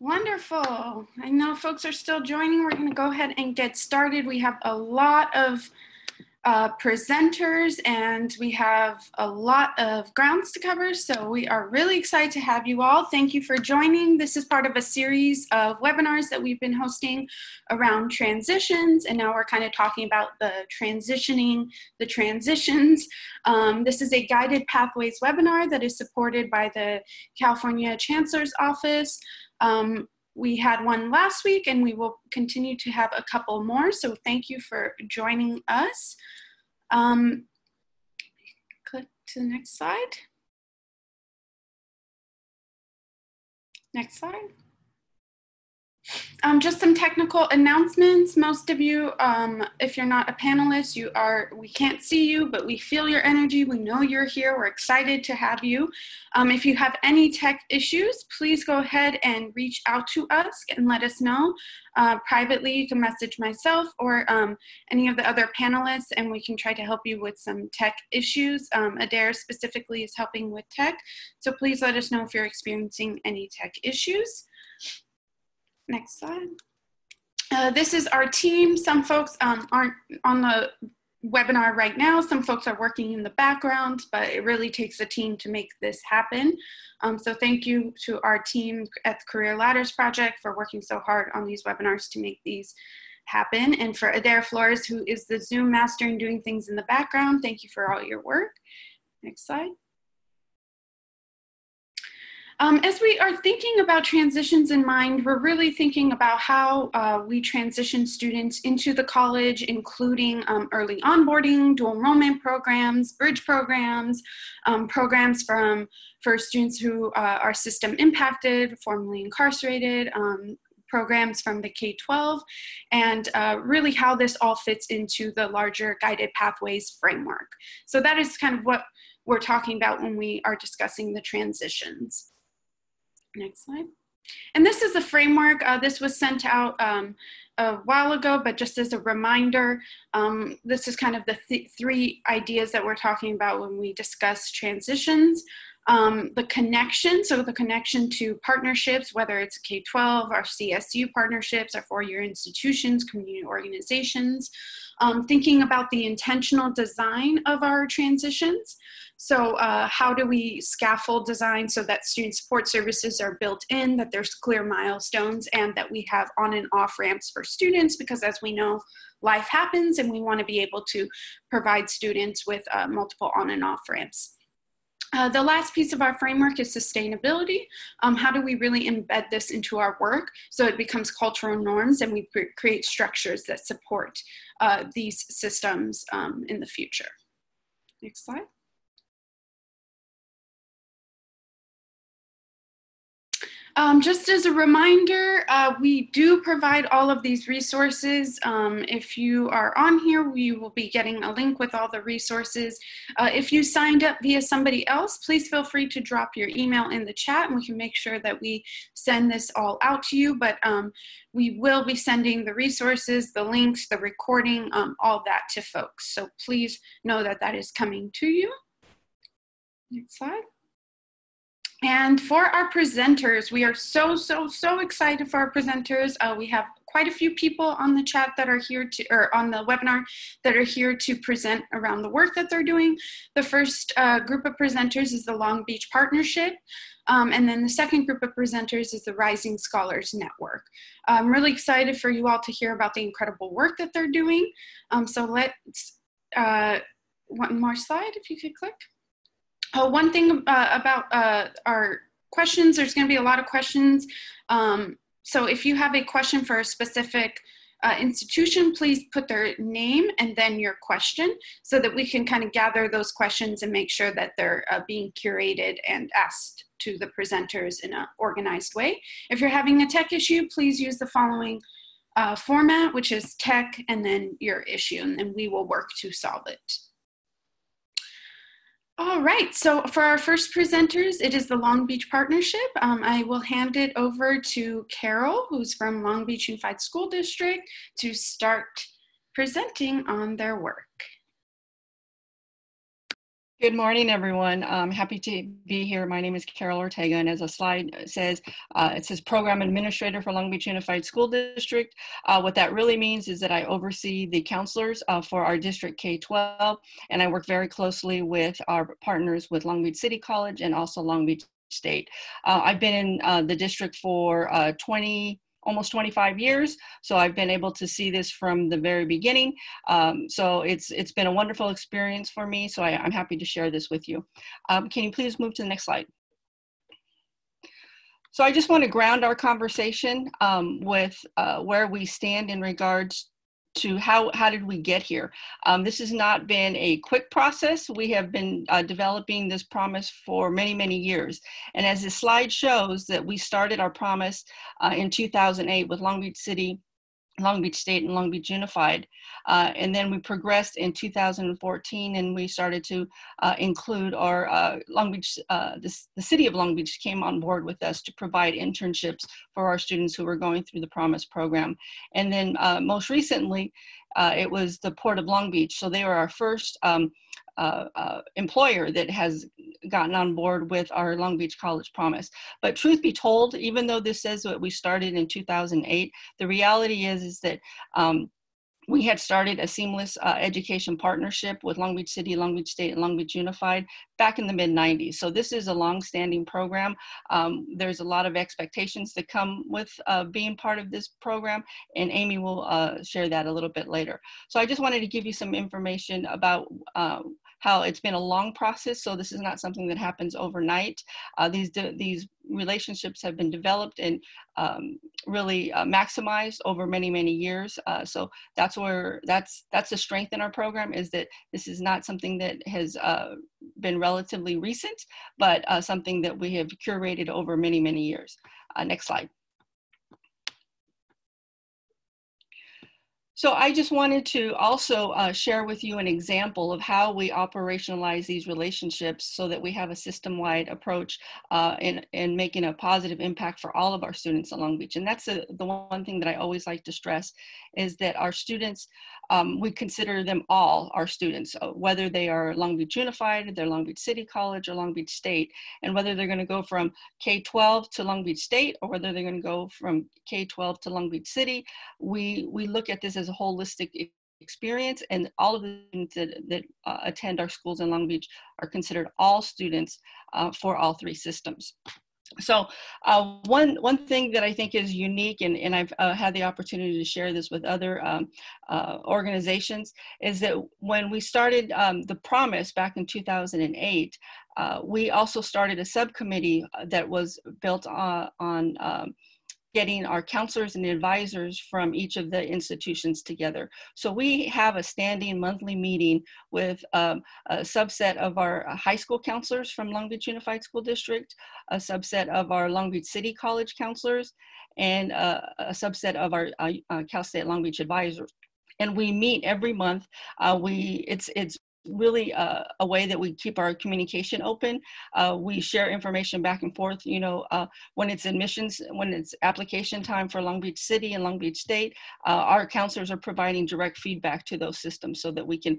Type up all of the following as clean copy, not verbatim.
Wonderful. I know folks are still joining. We're going to go ahead and get started. We have a lot of presenters and we have a lot of grounds to cover, so we are really excited to have you all. Thank you for joining. This is part of a series of webinars that we've been hosting around transitions, and now we're kind of talking about the transitioning, the transitions. This is a guided pathways webinar that is supported by the California Chancellor's Office. We had one last week and we will continue to have a couple more, so thank you for joining us. Click to the next slide. Next slide. Just some technical announcements. Most of you, if you're not a panelist, we can't see you, but we feel your energy. We know you're here. We're excited to have you. If you have any tech issues, please go ahead and reach out to us and let us know. Privately, you can message myself or any of the other panelists, and we can try to help you with some tech issues. Adair specifically is helping with tech, so please let us know if you're experiencing any tech issues. Next slide. This is our team. Some folks aren't on the webinar right now. Some folks are working in the background, but it really takes a team to make this happen. So thank you to our team at the Career Ladders Project for working so hard on these webinars to make these happen. And for Adair Flores, who is the Zoom master and doing things in the background, thank you for all your work. Next slide. As we are thinking about transitions in mind, we're really thinking about how we transition students into the college, including early onboarding, dual enrollment programs, bridge programs, programs for students who are system impacted, formerly incarcerated, programs from the K-12, and really how this all fits into the larger guided pathways framework. So that is kind of what we're talking about when we are discussing the transitions. Next slide. And this is a framework. This was sent out a while ago, but just as a reminder, this is kind of the three ideas that we're talking about when we discuss transitions. The connection, so the connection to partnerships, whether it's K-12, our CSU partnerships, our four-year institutions, community organizations, thinking about the intentional design of our transitions. So how do we scaffold design so that student support services are built in, that there's clear milestones, and that we have on and off ramps for students, because as we know, life happens and we want to be able to provide students with multiple on and off ramps. The last piece of our framework is sustainability. How do we really embed this into our work so it becomes cultural norms and we create structures that support these systems in the future? Next slide. Just as a reminder, we do provide all of these resources. If you are on here, we will be getting a link with all the resources. If you signed up via somebody else, please feel free to drop your email in the chat and we can make sure that we send this all out to you. But we will be sending the resources, the links, the recording, all that to folks. So please know that that is coming to you. Next slide. And for our presenters, we are so excited for our presenters. We have quite a few people on the chat that are here to, or on the webinar, that are here to present around the work that they're doing. The first group of presenters is the Long Beach Partnership. And then the second group of presenters is the Rising Scholars Network. I'm really excited for you all to hear about the incredible work that they're doing. So let's, one more slide if you could click. One thing about our questions, there's going to be a lot of questions. So if you have a question for a specific institution, please put their name and then your question so that we can kind of gather those questions and make sure that they're being curated and asked to the presenters in an organized way. If you're having a tech issue, please use the following format, which is tech and then your issue, and then we will work to solve it. All right, so for our first presenters, it is the Long Beach Partnership. I will hand it over to Carol, who's from Long Beach Unified School District, to start presenting on their work. Good morning, everyone. I'm happy to be here. My name is Carol Ortega, and as a slide says, it says Program Administrator for Long Beach Unified School District. What that really means is that I oversee the counselors for our District K-12, and I work very closely with our partners with Long Beach City College and also Long Beach State. I've been in the district for almost 25 years. So I've been able to see this from the very beginning. So it's been a wonderful experience for me. So I'm happy to share this with you. Can you please move to the next slide? So I just want to ground our conversation with where we stand in regards to how did we get here. This has not been a quick process. We have been developing this promise for many, many years. And as the slide shows, that we started our promise in 2008 with Long Beach City, Long Beach State, and Long Beach Unified. And then we progressed in 2014, and we started to include our Long Beach, the city of Long Beach came on board with us to provide internships for our students who were going through the Promise program. And then most recently, it was the Port of Long Beach. So they were our first employer that has gotten on board with our Long Beach College Promise. But truth be told, even though this says that we started in 2008, the reality is that we had started a seamless education partnership with Long Beach City, Long Beach State, and Long Beach Unified back in the mid-90s. So this is a long-standing program. There's a lot of expectations that come with being part of this program, and Amy will share that a little bit later. So I just wanted to give you some information about how it's been a long process. So this is not something that happens overnight. These relationships have been developed and really maximized over many, many years. So that's the strength in our program, is that this is not something that has been relatively recent, but something that we have curated over many, many years. Next slide. So I just wanted to also share with you an example of how we operationalize these relationships so that we have a system-wide approach in making a positive impact for all of our students at Long Beach. And that's the one thing that I always like to stress, is that our students, we consider them all our students, whether they are Long Beach Unified, they're Long Beach City College, or Long Beach State, and whether they're going to go from K-12 to Long Beach State, or whether they're going to go from K-12 to Long Beach City, we look at this as a holistic experience, and all of the students that attend our schools in Long Beach are considered all students for all three systems. So one thing that I think is unique, and I've had the opportunity to share this with other organizations, is that when we started the Promise back in 2008, we also started a subcommittee that was built on getting our counselors and advisors from each of the institutions together. So we have a standing monthly meeting with a subset of our high school counselors from Long Beach Unified School District, a subset of our Long Beach City College counselors, and a subset of our Cal State Long Beach advisors. And we meet every month. It's really a way that we keep our communication open. We share information back and forth. You know, when it's admissions, when it's application time for Long Beach City and Long Beach State, our counselors are providing direct feedback to those systems so that we can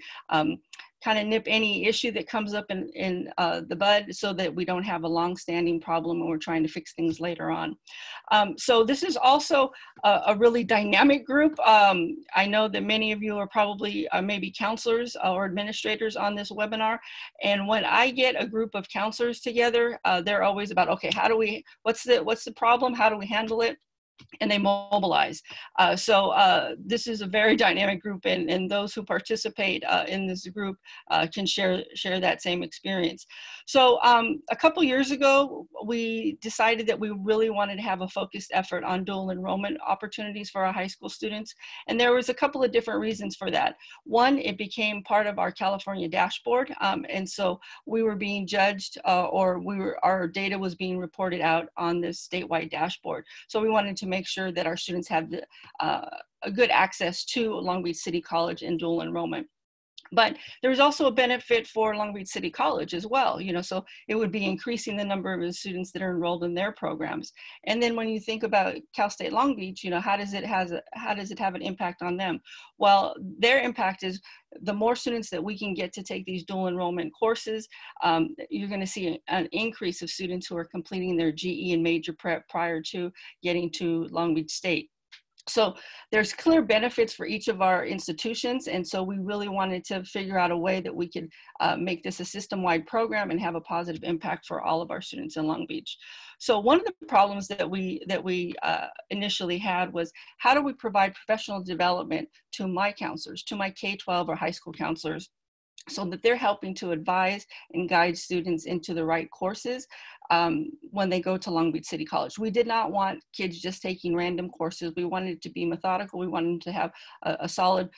kind of nip any issue that comes up in the bud, so that we don't have a long-standing problem when we're trying to fix things later on. So this is also a really dynamic group. I know that many of you are probably maybe counselors or administrators on this webinar, and when I get a group of counselors together, they're always about, okay, what's the problem? How do we handle it? And they mobilize. So this is a very dynamic group, and those who participate in this group can share that same experience. So a couple years ago, we decided that we really wanted to have a focused effort on dual enrollment opportunities for our high school students. And there was a couple of different reasons for that. One, it became part of our California dashboard. And so we were being judged, our data was being reported out on this statewide dashboard. So we wanted to make sure that our students have a good access to Long Beach City College and dual enrollment. But there's also a benefit for Long Beach City College as well, you know, so it would be increasing the number of students that are enrolled in their programs. And then when you think about Cal State Long Beach, you know, how does it have an impact on them? Well, their impact is the more students that we can get to take these dual enrollment courses, you're going to see an increase of students who are completing their GE and major prep prior to getting to Long Beach State. So there's clear benefits for each of our institutions. And so we really wanted to figure out a way that we could make this a system-wide program and have a positive impact for all of our students in Long Beach. So one of the problems that we initially had was, how do we provide professional development to my counselors, to my K-12 or high school counselors, so that they're helping to advise and guide students into the right courses when they go to Long Beach City College. We did not want kids just taking random courses. We wanted it to be methodical. We wanted them to have a solid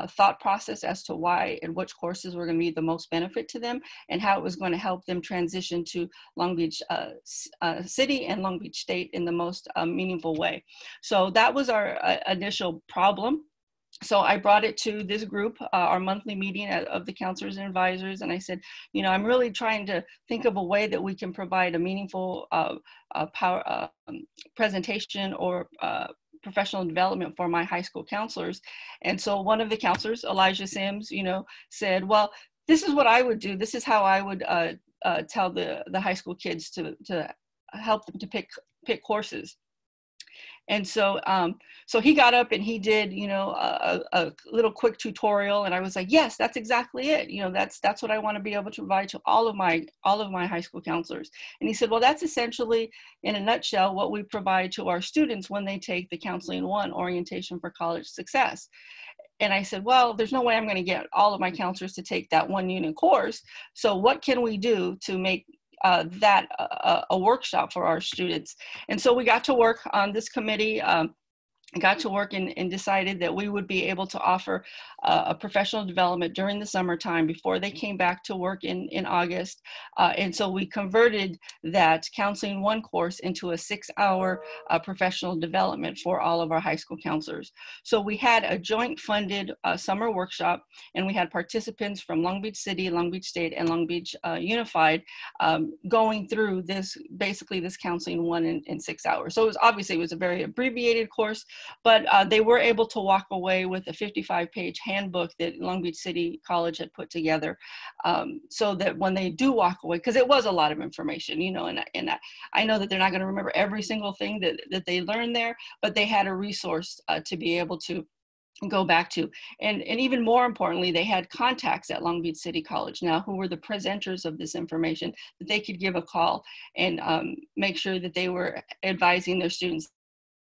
thought process as to why and which courses were going to be the most benefit to them, and how it was going to help them transition to Long Beach City and Long Beach State in the most meaningful way. So that was our initial problem. So I brought it to this group, our monthly meeting of the counselors and advisors, and I said, you know, I'm really trying to think of a way that we can provide a meaningful presentation or professional development for my high school counselors. And so one of the counselors, Elijah Sims, you know, said, well, this is what I would do. This is how I would tell the high school kids to help them to pick courses. And so, so he got up and he did, you know, a little quick tutorial, and I was like, yes, that's exactly it. You know, that's what I want to be able to provide to all of my high school counselors. And he said, well, that's essentially, in a nutshell, what we provide to our students when they take the Counseling 1 Orientation for College Success. And I said, well, there's no way I'm going to get all of my counselors to take that 1 unit course. So what can we do to make that a workshop for our students? And so we got to work on this committee, got to work and decided that we would be able to offer a professional development during the summertime before they came back to work in August. And so we converted that Counseling 1 course into a 6-hour professional development for all of our high school counselors. So we had a joint funded summer workshop, and we had participants from Long Beach City, Long Beach State, and Long Beach Unified going through this, basically this Counseling 1 in 6 hours. So it was obviously, it was a very abbreviated course, but they were able to walk away with a 55-page handbook that Long Beach City College had put together, so that when they do walk away, because it was a lot of information, you know, and I know that they're not going to remember every single thing that they learned there, but they had a resource to be able to go back to. And even more importantly, they had contacts at Long Beach City College now who were the presenters of this information, that they could give a call and make sure that they were advising their students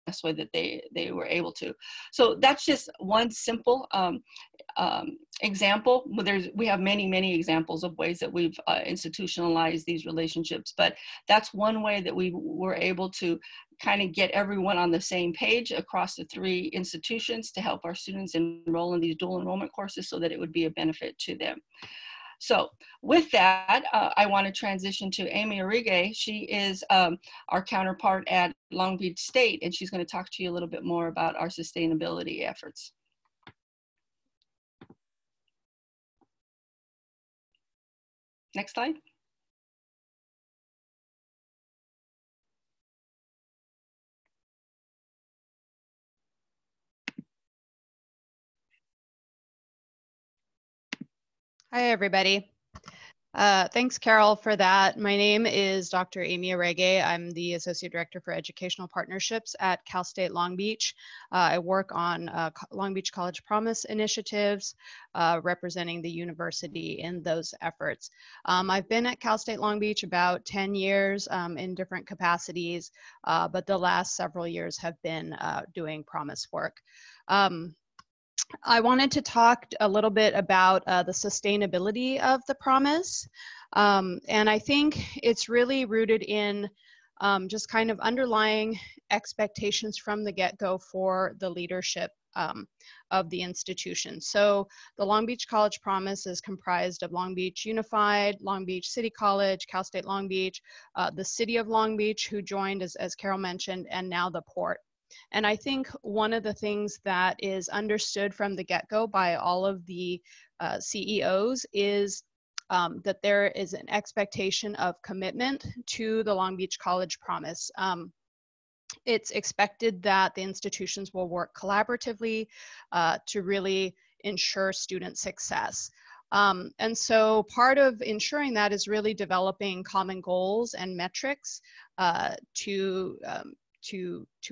best way that they were able to. So that's just one simple example. We have many examples of ways that we've institutionalized these relationships, but that's one way that we were able to kind of get everyone on the same page across the 3 institutions to help our students enroll in these dual enrollment courses so that it would be a benefit to them. So with that, I want to transition to Amy Orige. She is our counterpart at Long Beach State, and she's going to talk to you a little bit more about our sustainability efforts. Next slide. Hi, everybody. Thanks, Carol, for that. My name is Dr. Amy Orige. I'm the Associate Director for Educational Partnerships at Cal State Long Beach. I work on Long Beach College Promise initiatives, representing the university in those efforts. I've been at Cal State Long Beach about 10 years in different capacities, but the last several years have been doing Promise work. I wanted to talk a little bit about the sustainability of the Promise. And I think it's really rooted in just kind of underlying expectations from the get-go for the leadership of the institution. So the Long Beach College Promise is comprised of Long Beach Unified, Long Beach City College, Cal State Long Beach, the City of Long Beach, who joined, as Carol mentioned, and now the Port. And I think one of the things that is understood from the get-go by all of the CEOs is that there is an expectation of commitment to the Long Beach College Promise. It's expected that the institutions will work collaboratively to really ensure student success. And so part of ensuring that is really developing common goals and metrics to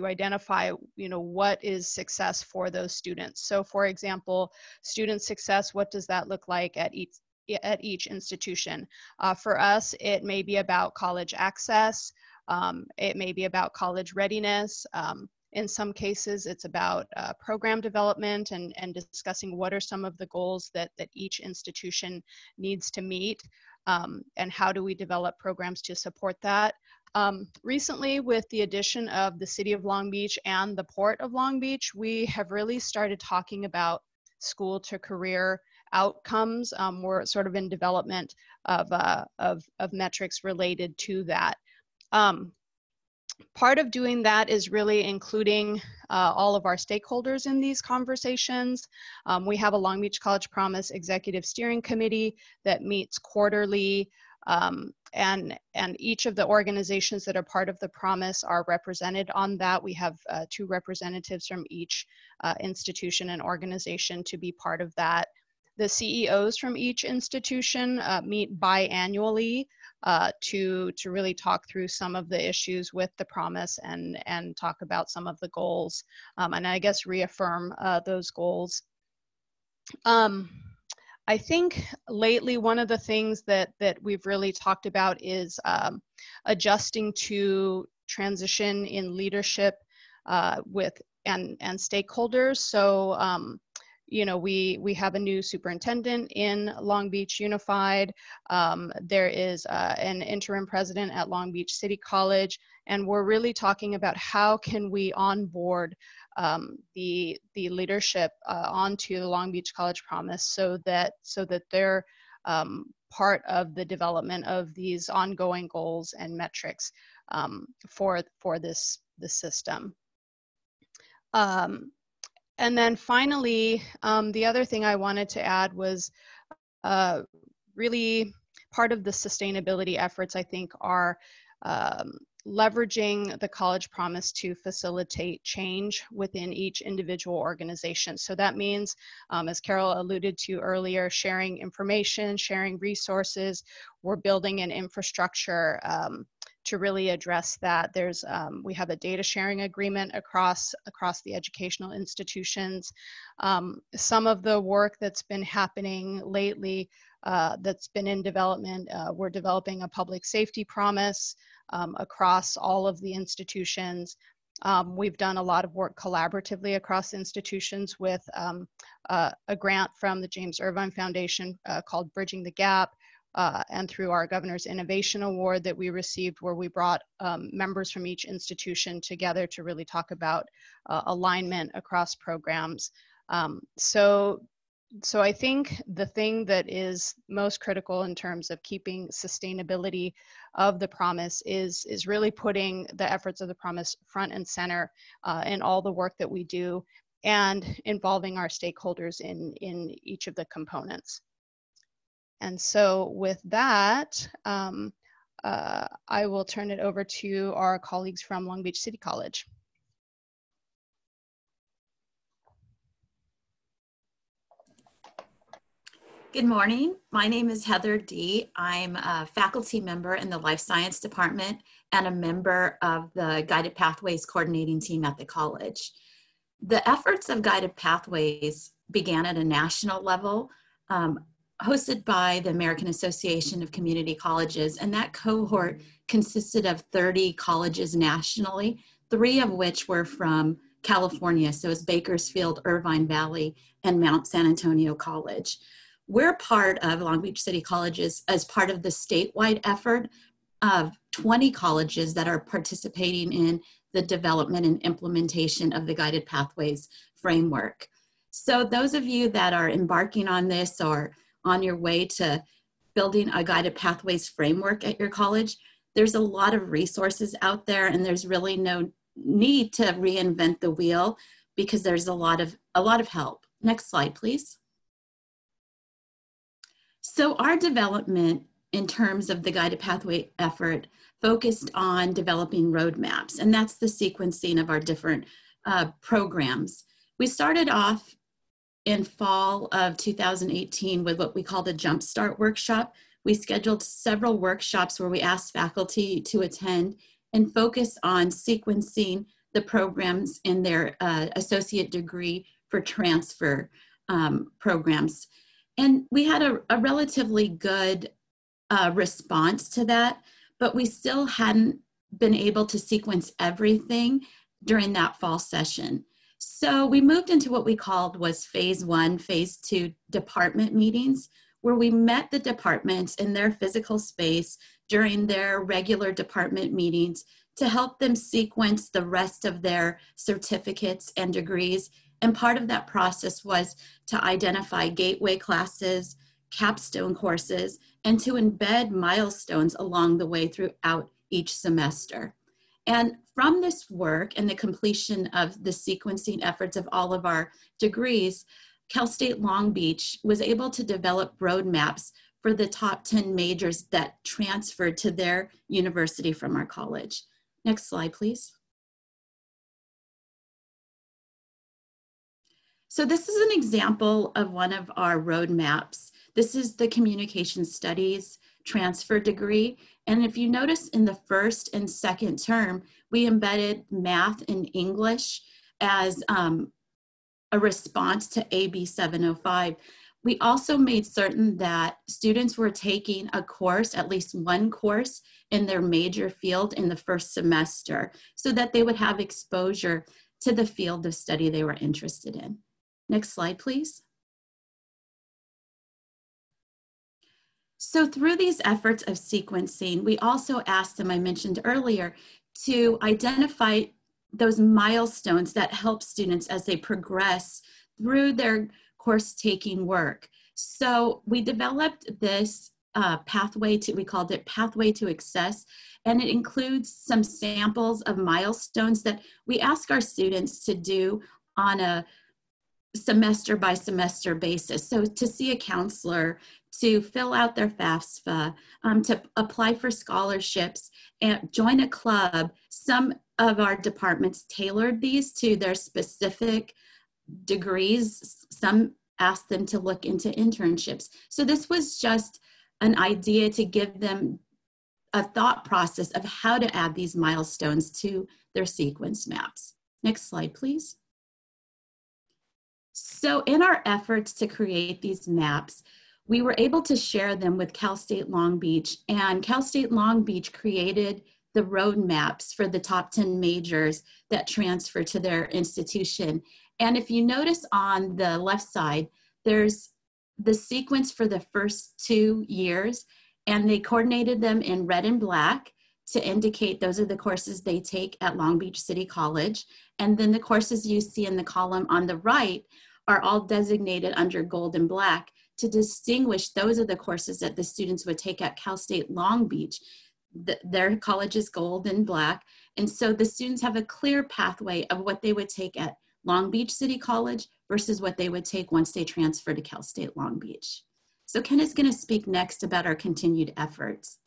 identify, what is success for those students. So for example, student success, what does that look like at each institution? For us, it may be about college access. It may be about college readiness. In some cases, it's about program development and discussing what are some of the goals that each institution needs to meet, and how do we develop programs to support that. Recently, with the addition of the City of Long Beach and the Port of Long Beach, we have really started talking about school to career outcomes. We're sort of in development of metrics related to that. Part of doing that is really including all of our stakeholders in these conversations. We have a Long Beach College Promise Executive Steering Committee that meets quarterly, and each of the organizations that are part of the promise are represented on that. We have 2 representatives from each institution and organization to be part of that. The CEOs from each institution meet biannually to really talk through some of the issues with the promise and talk about some of the goals, and I guess reaffirm those goals. I think lately one of the things that we've really talked about is adjusting to transition in leadership with and stakeholders. So we have a new superintendent in Long Beach Unified. There is an interim president at Long Beach City College, and we're really talking about how can we onboard the leadership onto the Long Beach College Promise so that they're part of the development of these ongoing goals and metrics for this system. And then finally, the other thing I wanted to add was really part of the sustainability efforts, I think, are leveraging the College Promise to facilitate change within each individual organization. So that means, as Carol alluded to earlier, sharing information, sharing resources. We're building an infrastructure to really address that. We have a data sharing agreement across the educational institutions. Some of the work that's been happening lately that's been in development, we're developing a public safety promise across all of the institutions. We've done a lot of work collaboratively across institutions with a grant from the James Irvine Foundation called Bridging the Gap, and through our Governor's Innovation Award that we received, where we brought members from each institution together to really talk about alignment across programs. So I think the thing that is most critical in terms of keeping sustainability of the promise is really putting the efforts of the promise front and center in all the work that we do, and involving our stakeholders in each of the components. And so with that, I will turn it over to our colleagues from Long Beach City College. Good morning. My name is Heather D. I'm a faculty member in the Life Science Department and a member of the Guided Pathways coordinating team at the college. The efforts of Guided Pathways began at a national level, hosted by the American Association of Community Colleges, and that cohort consisted of 30 colleges nationally, 3 of which were from California, so it's Bakersfield, Irvine Valley, and Mount San Antonio College. We're part of Long Beach City Colleges as part of the statewide effort of 20 colleges that are participating in the development and implementation of the Guided Pathways framework. So those of you that are embarking on this or on your way to building a Guided Pathways framework at your college, there's a lot of resources out there, and there's really no need to reinvent the wheel because there's a lot of help. Next slide, please. So our development in terms of the guided pathway effort focused on developing roadmaps, and that's the sequencing of our different programs. We started off in fall of 2018 with what we call the Jumpstart Workshop. We scheduled several workshops where we asked faculty to attend and focus on sequencing the programs in their associate degree for transfer programs. And we had a relatively good response to that, but we still hadn't been able to sequence everything during that fall session. So we moved into what we called was phase 1, phase 2 department meetings, where we met the departments in their physical space during their regular department meetings to help them sequence the rest of their certificates and degrees. And part of that process was to identify gateway classes, capstone courses, and to embed milestones along the way throughout each semester. And from this work and the completion of the sequencing efforts of all of our degrees, Cal State Long Beach was able to develop roadmaps for the top 10 majors that transferred to their university from our college. Next slide, please. So this is an example of one of our roadmaps. This is the Communication Studies transfer degree. And if you notice in the first and second term, we embedded math and English as a response to AB 705. We also made certain that students were taking a course, at least one course in their major field in the first semester, so that they would have exposure to the field of study they were interested in. Next slide, please. So through these efforts of sequencing, we also asked them, I mentioned earlier, to identify those milestones that help students as they progress through their course taking work. So we developed this pathway to, we called it Pathway to Access, and it includes some samples of milestones that we ask our students to do on a semester by semester basis. So to see a counselor, to fill out their FAFSA, to apply for scholarships and join a club. Some of our departments tailored these to their specific degrees. Some asked them to look into internships. So this was just an idea to give them a thought process of how to add these milestones to their sequence maps. Next slide, please. So in our efforts to create these maps, we were able to share them with Cal State Long Beach, and Cal State Long Beach created the roadmaps for the top 10 majors that transfer to their institution. And if you notice on the left side, there's the sequence for the first 2 years, and they coordinated them in red and black to indicate those are the courses they take at Long Beach City College. And then the courses you see in the column on the right are all designated under gold and black to distinguish those are the courses that the students would take at Cal State Long Beach. Their college is gold and black. And so the students have a clear pathway of what they would take at Long Beach City College versus what they would take once they transfer to Cal State Long Beach. So Ken is going to speak next about our continued efforts.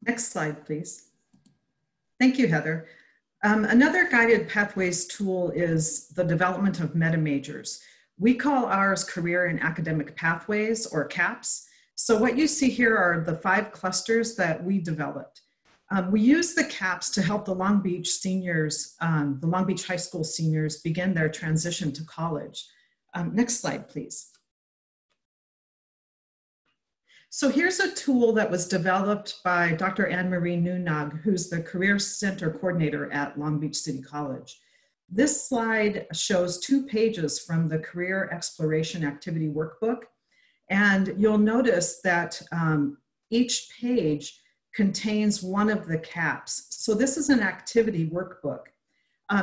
Next slide, please. Thank you, Heather. Another guided pathways tool is the development of meta majors. We call ours Career and Academic Pathways, or CAPS. So what you see here are the 5 clusters that we developed. We use the CAPS to help the Long Beach seniors, the Long Beach High School seniors begin their transition to college. Next slide, please. So here's a tool that was developed by Dr. Anne-Marie Nunag, who's the Career Center Coordinator at Long Beach City College. This slide shows 2 pages from the Career Exploration Activity Workbook. And you'll notice that each page contains one of the CAPS. So this is an activity workbook.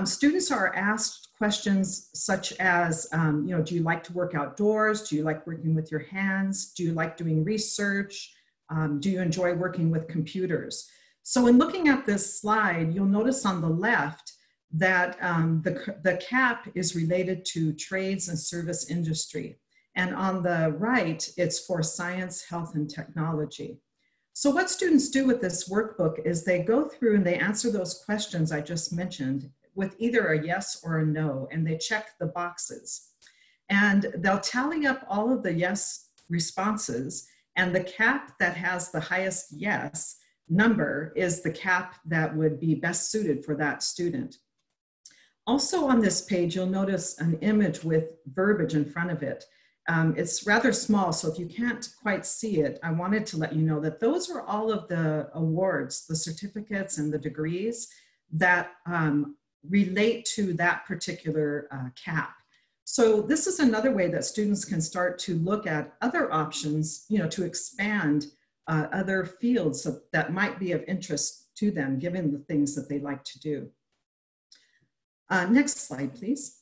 Students are asked questions such as, do you like to work outdoors? Do you like working with your hands? Do you like doing research? Do you enjoy working with computers? So in looking at this slide, you'll notice on the left that the CAP is related to trades and service industry. And on the right, it's for science, health, and technology. So what students do with this workbook is they go through and they answer those questions I just mentioned with either a yes or a no, and they check the boxes. And they'll tally up all of the yes responses, and the cap that has the highest yes number is the cap that would be best suited for that student. Also on this page, you'll notice an image with verbiage in front of it. It's rather small, so if you can't quite see it, I wanted to let you know that those are all of the awards, the certificates and the degrees that relate to that particular cap. So this is another way that students can start to look at other options, to expand other fields that might be of interest to them, given the things that they like to do. Next slide, please.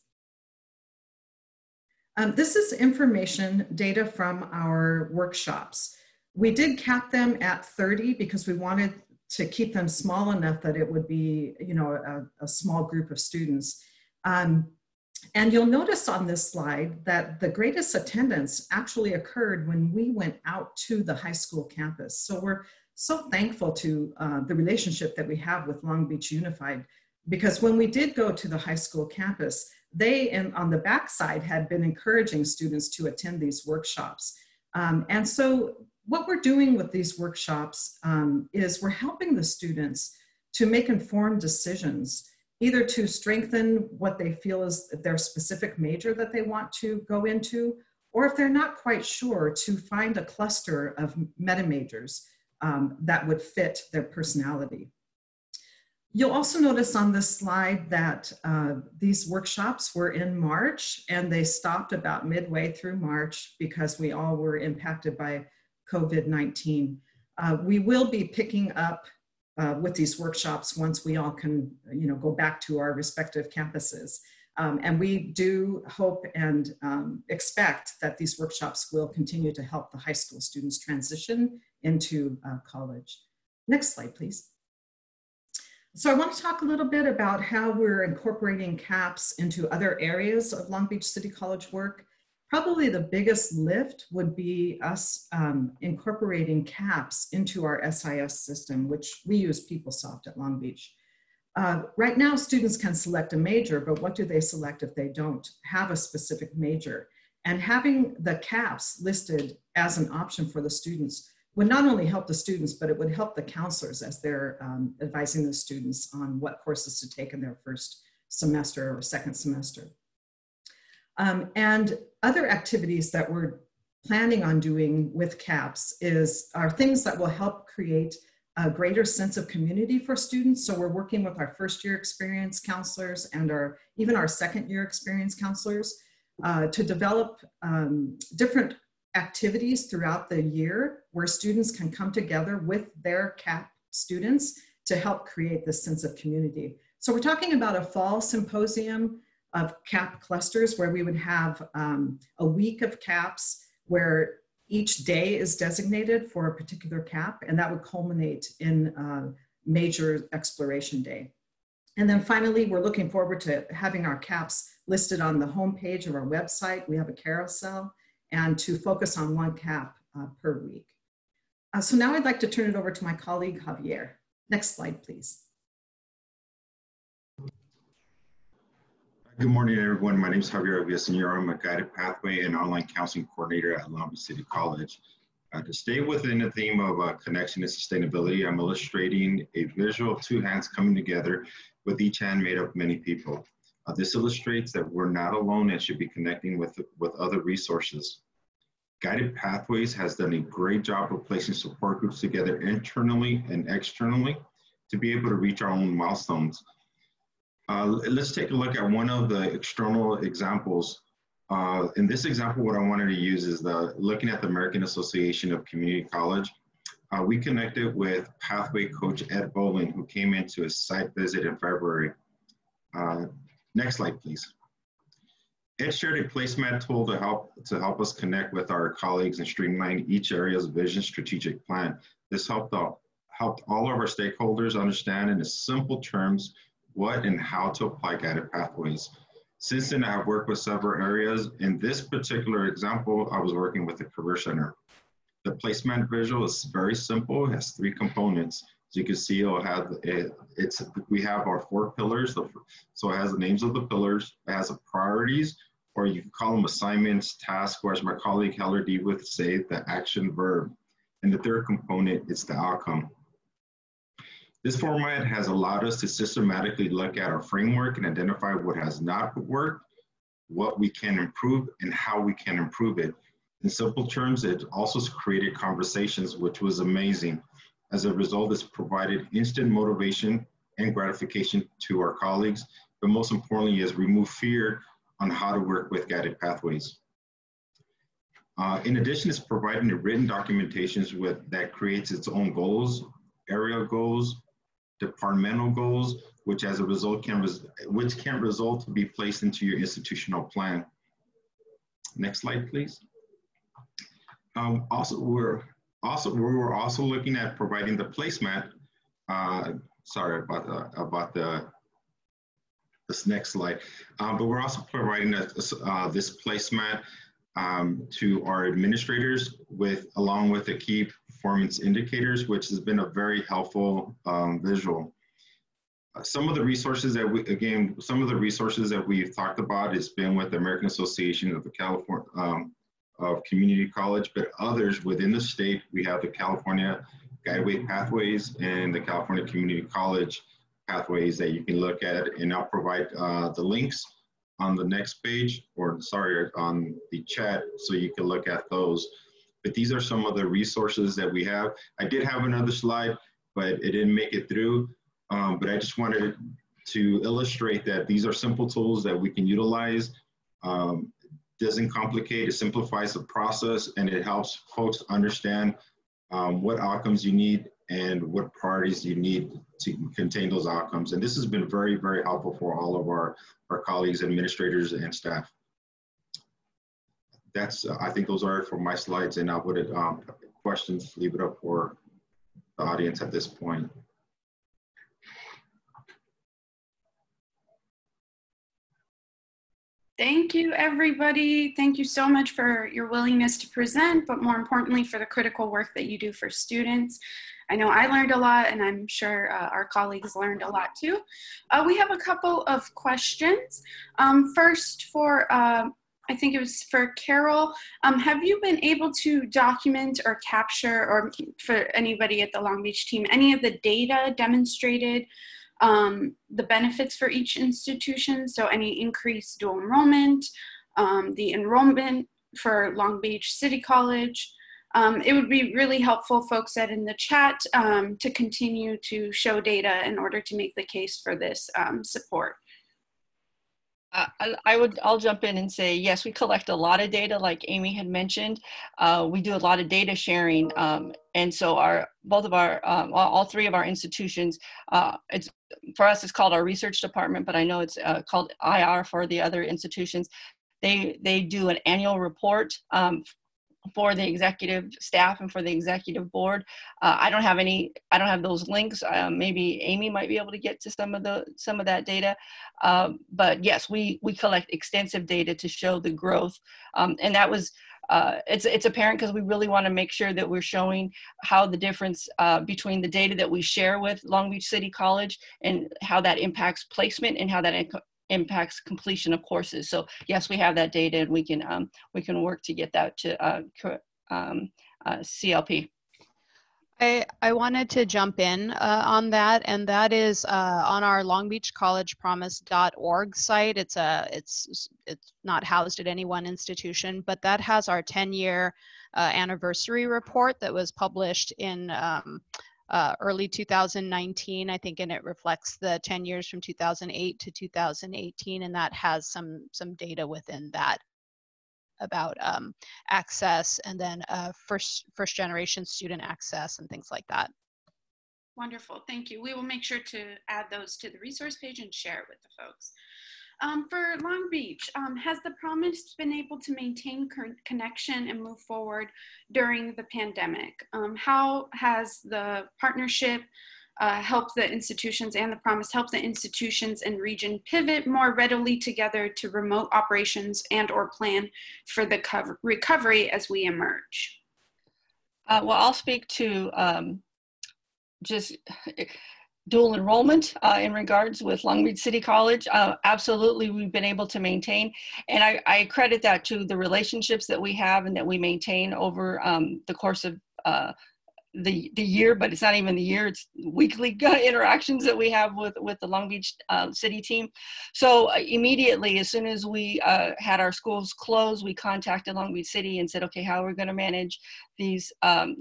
This is information data from our workshops. We did cap them at 30 because we wanted to keep them small enough that it would be, a small group of students. And you'll notice on this slide that the greatest attendance actually occurred when we went out to the high school campus. So we're so thankful to the relationship that we have with Long Beach Unified, because when we did go to the high school campus, they, on the backside, had been encouraging students to attend these workshops. And so what we're doing with these workshops is we're helping the students to make informed decisions, either to strengthen what they feel is their specific major that they want to go into, or if they're not quite sure, to find a cluster of meta majors that would fit their personality. You'll also notice on this slide that these workshops were in March, and they stopped about midway through March because we all were impacted by COVID-19. We will be picking up with these workshops once we all can, go back to our respective campuses. And we do hope and expect that these workshops will continue to help the high school students transition into college. Next slide, please. So I want to talk a little bit about how we're incorporating CAPS into other areas of Long Beach City College work. Probably the biggest lift would be us incorporating CAPS into our SIS system, which we use PeopleSoft at Long Beach. Right now, students can select a major, but what do they select if they don't have a specific major? And having the CAPS listed as an option for the students would not only help the students, but it would help the counselors as they're advising the students on what courses to take in their first semester or second semester. And other activities that we're planning on doing with CAPS are things that will help create a greater sense of community for students. So we're working with our first year experience counselors and even our second year experience counselors to develop different activities throughout the year where students can come together with their CAP students to help create this sense of community. So we're talking about a fall symposium of CAP clusters where we would have a week of CAPs where each day is designated for a particular CAP, and that would culminate in major exploration day. And then finally, we're looking forward to having our CAPs listed on the homepage of our website. We have a carousel, and to focus on one CAP per week. So now I'd like to turn it over to my colleague, Javier. Next slide, please. Good morning, everyone. My name is Javier Villaseñor. I'm a guided pathway and online counseling coordinator at Long Beach City College. To stay within the theme of connection and sustainability, I'm illustrating a visual of two hands coming together with each hand made up of many people. This illustrates that we're not alone and should be connecting with other resources. Guided Pathways has done a great job of placing support groups together internally and externally to be able to reach our own milestones. Let's take a look at one of the external examples. In this example, what I wanted to use is looking at the American Association of Community College. We connected with Pathway coach Ed Bowling, who came into a site visit in February. Next slide, please. Ed shared a placemat tool to help us connect with our colleagues and streamline each area's vision strategic plan. This helped all of our stakeholders understand in simple terms what and how to apply guided pathways. Since then, I have worked with several areas. In this particular example, I was working with the Career Center. The placement visual is very simple. It has 3 components. As you can see, we have our 4 pillars. So it has the names of the pillars. It has the priorities, or you can call them assignments, tasks, or as my colleague Heller D would say, the action verb. And the 3rd component is the outcome. This format has allowed us to systematically look at our framework and identify what has not worked, what we can improve, and how we can improve it. In simple terms, it also created conversations, which was amazing. As a result, it's provided instant motivation and gratification to our colleagues, but most importantly is remove fear on how to work with guided pathways. In addition, it's providing the written documentations that creates its own goals, area goals, departmental goals, which as a result can result to be placed into your institutional plan. Next slide, please. We're also looking at providing the placemat. Sorry about this next slide. But we're also providing this placemat to our administrators along with the key performance indicators, which has been a very helpful visual. Some of the resources that we've talked about has been with the American Association of the California of Community College, but others within the state, we have the California Guideway Pathways and the California Community College Pathways that you can look at, and I'll provide the links on the next page, or sorry, on the chat, so you can look at those. But these are some of the resources that we have. I did have another slide, but it didn't make it through. But I just wanted to illustrate that these are simple tools that we can utilize. Doesn't complicate, it simplifies the process, and it helps folks understand what outcomes you need and what priorities you need to contain those outcomes. And this has been very, very helpful for all of our colleagues, administrators, and staff. I think those are it for my slides, and I would questions, leave it up for the audience at this point. Thank you, everybody. Thank you so much for your willingness to present, but more importantly, for the critical work that you do for students. I know I learned a lot, and I'm sure our colleagues learned a lot too. We have a couple of questions. First, I think it was for Carol. Have you been able to document or capture, or for anybody at the Long Beach team, any of the data demonstrated the benefits for each institution? So any increased dual enrollment, the enrollment for Long Beach City College. It would be really helpful, folks that in the chat, to continue to show data in order to make the case for this support. I'll jump in and say, yes, we collect a lot of data, like Amy had mentioned. We do a lot of data sharing. And so all 3 of our institutions, for us, it's called our research department, but I know it's called IR for the other institutions. They do an annual report for the executive staff and for the executive board. I don't have those links. Maybe Amy might be able to get to some of that data. But yes, we collect extensive data to show the growth. And that was, it's apparent because we really want to make sure that we're showing how the difference between the data that we share with Long Beach City College and how that impacts placement and how that impacts completion of courses. So yes, we have that data, and we can work to get that to CLP. I wanted to jump in on that, and that is on our longbeachcollegepromise.org site. It's not housed at any one institution, but that has our 10-year anniversary report that was published in early 2019, I think, and it reflects the 10 years from 2008 to 2018, and that has some data within that about access, and then first generation student access and things like that. Wonderful, thank you. We will make sure to add those to the resource page and share it with the folks. For Long Beach, has the Promise been able to maintain connection and move forward during the pandemic? How has the partnership help the institutions, and the promise help the institutions and region pivot more readily together to remote operations and or plan for the recovery as we emerge? Well, I'll speak to just dual enrollment in regards with Long Beach City College. Absolutely, we've been able to maintain, and I credit that to the relationships that we have and that we maintain over the course of the year, but it's not even the year, it's weekly interactions that we have with the Long Beach City team. So immediately, as soon as we had our schools closed, we contacted Long Beach City and said, okay, how are we going to manage these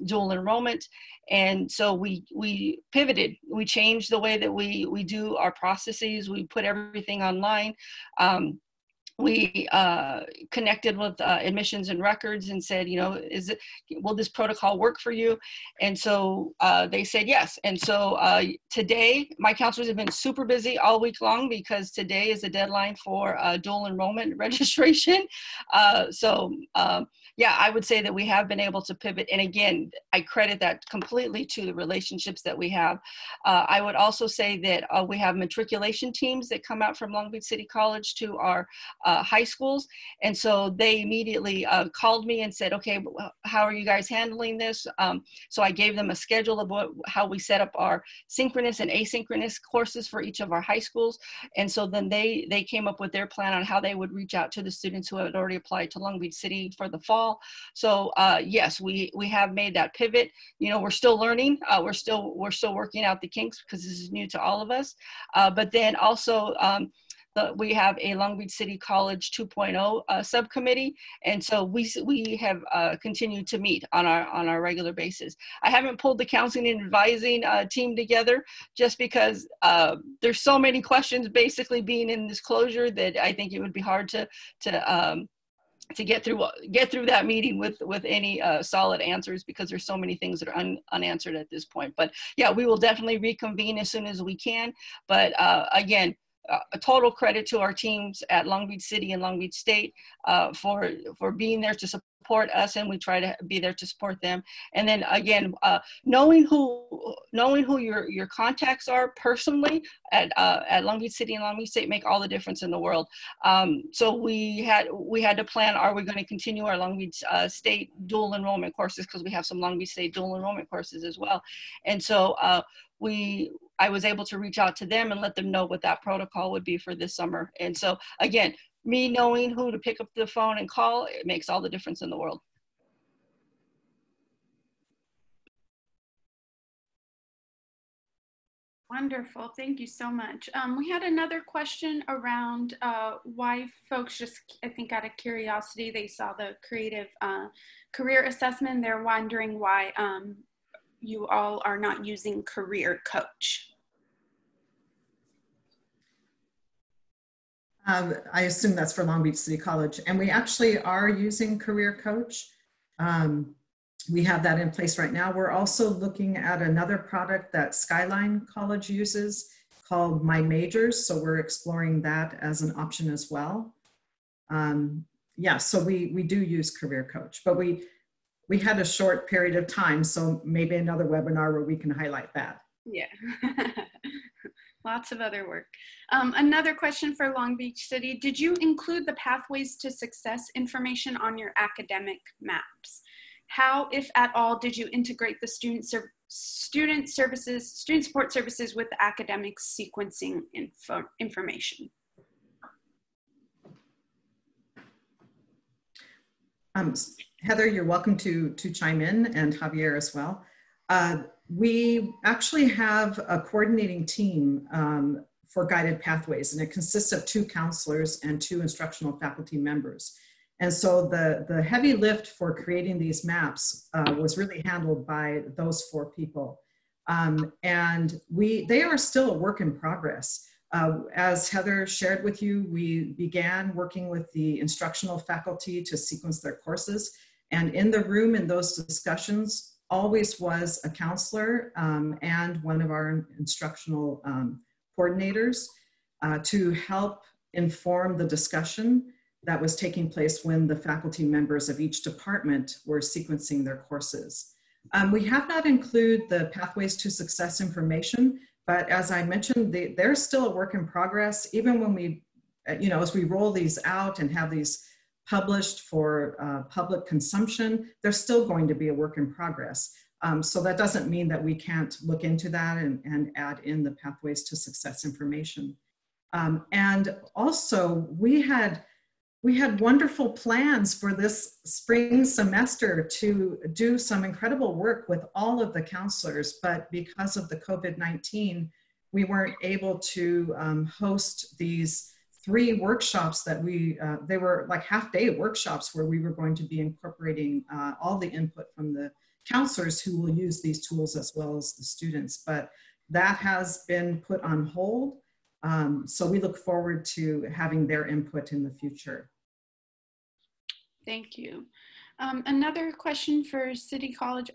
dual enrollment? And so we pivoted. We changed the way that we do our processes. We put everything online. We connected with admissions and records and said, you know, will this protocol work for you? And so they said yes. And so today, my counselors have been super busy all week long because today is the deadline for dual enrollment registration. Yeah, I would say that we have been able to pivot. And again, I credit that completely to the relationships that we have. I would also say that we have matriculation teams that come out from Long Beach City College to our high schools. And so they immediately called me and said, okay, how are you guys handling this? So I gave them a schedule of how we set up our synchronous and asynchronous courses for each of our high schools. And so then they came up with their plan on how they would reach out to the students who had already applied to Long Beach City for the fall. So yes, we have made that pivot. You know, we're still learning. We're still working out the kinks because this is new to all of us. But then also, we have a Long Beach City College 2.0 subcommittee, and so we have continued to meet on our regular basis. I haven't pulled the counseling and advising team together just because there's so many questions basically being in this closure that I think it would be hard to get through that meeting with any solid answers because there's so many things that are unanswered at this point. But yeah, we will definitely reconvene as soon as we can. But again, a total credit to our teams at Long Beach City and Long Beach State for being there to support us, and we try to be there to support them. And then again, knowing who your contacts are personally at Long Beach City and Long Beach State make all the difference in the world. So we had to plan: are we going to continue our Long Beach State dual enrollment courses, because we have some Long Beach State dual enrollment courses as well. And so I was able to reach out to them and let them know what that protocol would be for this summer. And so again, me knowing who to pick up the phone and call, it makes all the difference in the world. Wonderful, thank you so much. We had another question around why folks just, I think out of curiosity, they saw the creative career assessment. They're wondering why you all are not using Career Coach. I assume that's for Long Beach City College, and we actually are using Career Coach. We have that in place right now. We're also looking at another product that Skyline College uses called My Majors, so we're exploring that as an option as well. Yeah, so we do use Career Coach, but we had a short period of time, so maybe another webinar where we can highlight that. Yeah. Lots of other work. Another question for Long Beach City. Did you include the Pathways to Success information on your academic maps? How, if at all, did you integrate the student support services with the academic sequencing information? Heather, you're welcome to chime in, and Javier as well. We actually have a coordinating team for Guided Pathways, and it consists of 2 counselors and 2 instructional faculty members. And so the heavy lift for creating these maps was really handled by those 4 people. And they are still a work in progress. As Heather shared with you, we began working with the instructional faculty to sequence their courses. And in the room in those discussions, always was a counselor and one of our instructional coordinators to help inform the discussion that was taking place when the faculty members of each department were sequencing their courses. We have not included the Pathways to Success information, but as I mentioned, they're still a work in progress. Even when we, as we roll these out and have these published for public consumption, they're still going to be a work in progress. So that doesn't mean that we can't look into that and add in the Pathways to Success information. And also we had wonderful plans for this spring semester to do some incredible work with all of the counselors, but because of the COVID-19, we weren't able to host these 3 workshops that they were like half-day workshops where we were going to be incorporating all the input from the counselors who will use these tools as well as the students, but that has been put on hold. So we look forward to having their input in the future. Thank you. Another question for City College,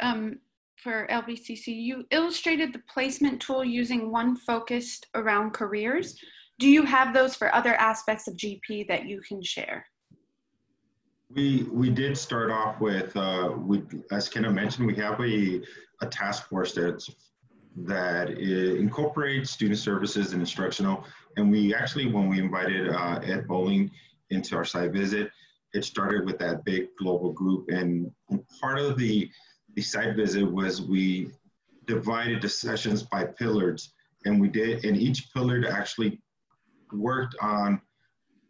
for LBCC. You illustrated the placement tool using one focused around careers. Do you have those for other aspects of GP that you can share? We did start off with, as Kenna mentioned, we have a task force that incorporates student services and instructional. And we actually, when we invited Ed Bowling into our site visit, it started with that big global group. And part of the site visit was we divided the sessions by pillars. And each pillar actually worked on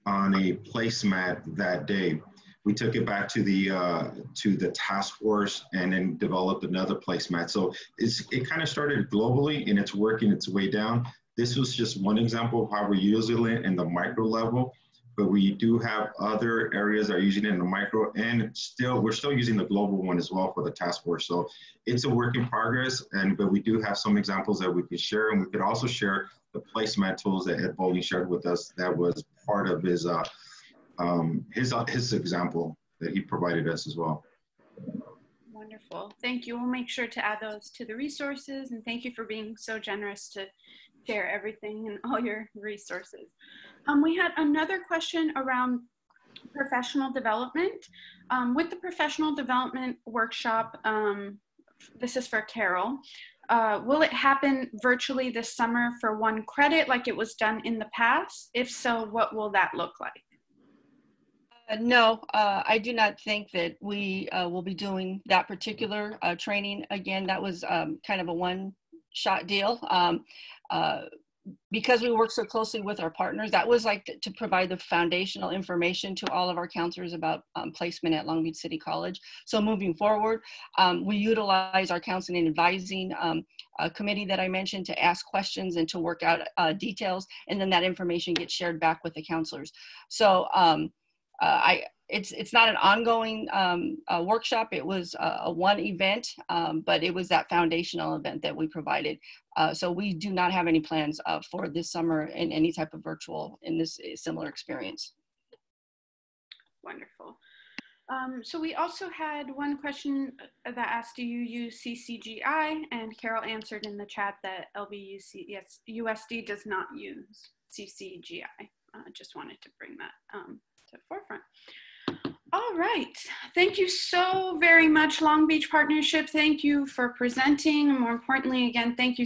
a placemat that day. We took it back to the task force and then developed another placemat. So it kind of started globally and it's working its way down. This was just one example of how we're using it in the micro level, but we do have other areas that are using it in the micro, and we're still using the global one as well for the task force. So it's a work in progress, but we do have some examples that we could share, and we could also share the placemat tools that Ed Bowling shared with us. That was part of his example that he provided us as well. Wonderful. Thank you. We'll make sure to add those to the resources, and thank you for being so generous to share everything and all your resources. We had another question around professional development. With the professional development workshop, this is for Carol. Will it happen virtually this summer for 1 credit like it was done in the past? If so, what will that look like? No, I do not think that we will be doing that particular training again. That was kind of a one-shot deal. Because we work so closely with our partners, that was like to provide the foundational information to all of our counselors about placement at Long Beach City College. So moving forward, we utilize our counseling and advising committee that I mentioned to ask questions and to work out details, and then that information gets shared back with the counselors. So it's not an ongoing workshop. It was a one event, but it was that foundational event that we provided. So we do not have any plans for this summer in any type of virtual in this similar experience. Wonderful. So we also had one question that asked, do you use CCGI? And Carol answered in the chat that LBUSD does not use CCGI. Just wanted to bring that to the forefront. All right, thank you so very much, Long Beach Partnership. Thank you for presenting. And more importantly, again, thank you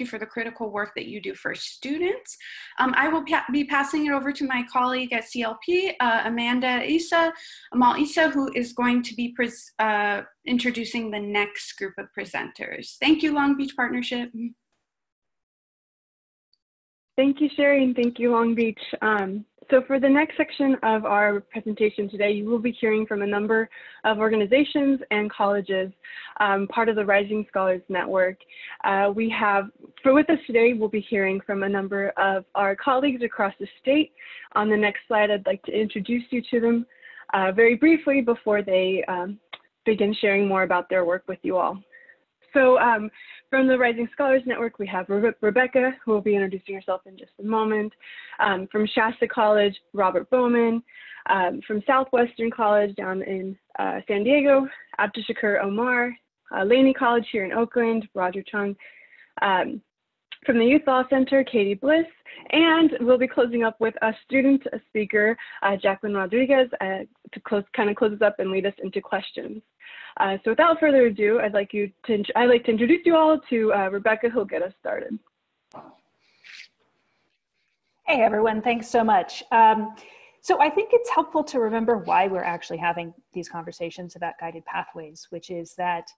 for the critical work that you do for students. I will be passing it over to my colleague at CLP, Amal Issa, who is going to be introducing the next group of presenters. Thank you, Long Beach Partnership. Thank you, Sherry, and thank you, Long Beach. So for the next section of our presentation today, you will be hearing from a number of organizations and colleges, part of the Rising Scholars Network. With us today, we'll be hearing from a number of our colleagues across the state. On the next slide, I'd like to introduce you to them very briefly before they begin sharing more about their work with you all. So from the Rising Scholars Network, we have Rebecca, who will be introducing herself in just a moment. From Shasta College, Robert Bowman. From Southwestern College down in San Diego, Abdushakur Omar. Laney College here in Oakland, Roger Chung. From the Youth Law Center, Katie Bliss. And we'll be closing up with a student speaker, Jacqueline Rodriguez, to close us up and lead us into questions. So without further ado, I'd like to introduce you all to Rebecca, who'll get us started. Hey everyone, thanks so much. So I think it's helpful to remember why we're actually having these conversations about guided pathways, which is that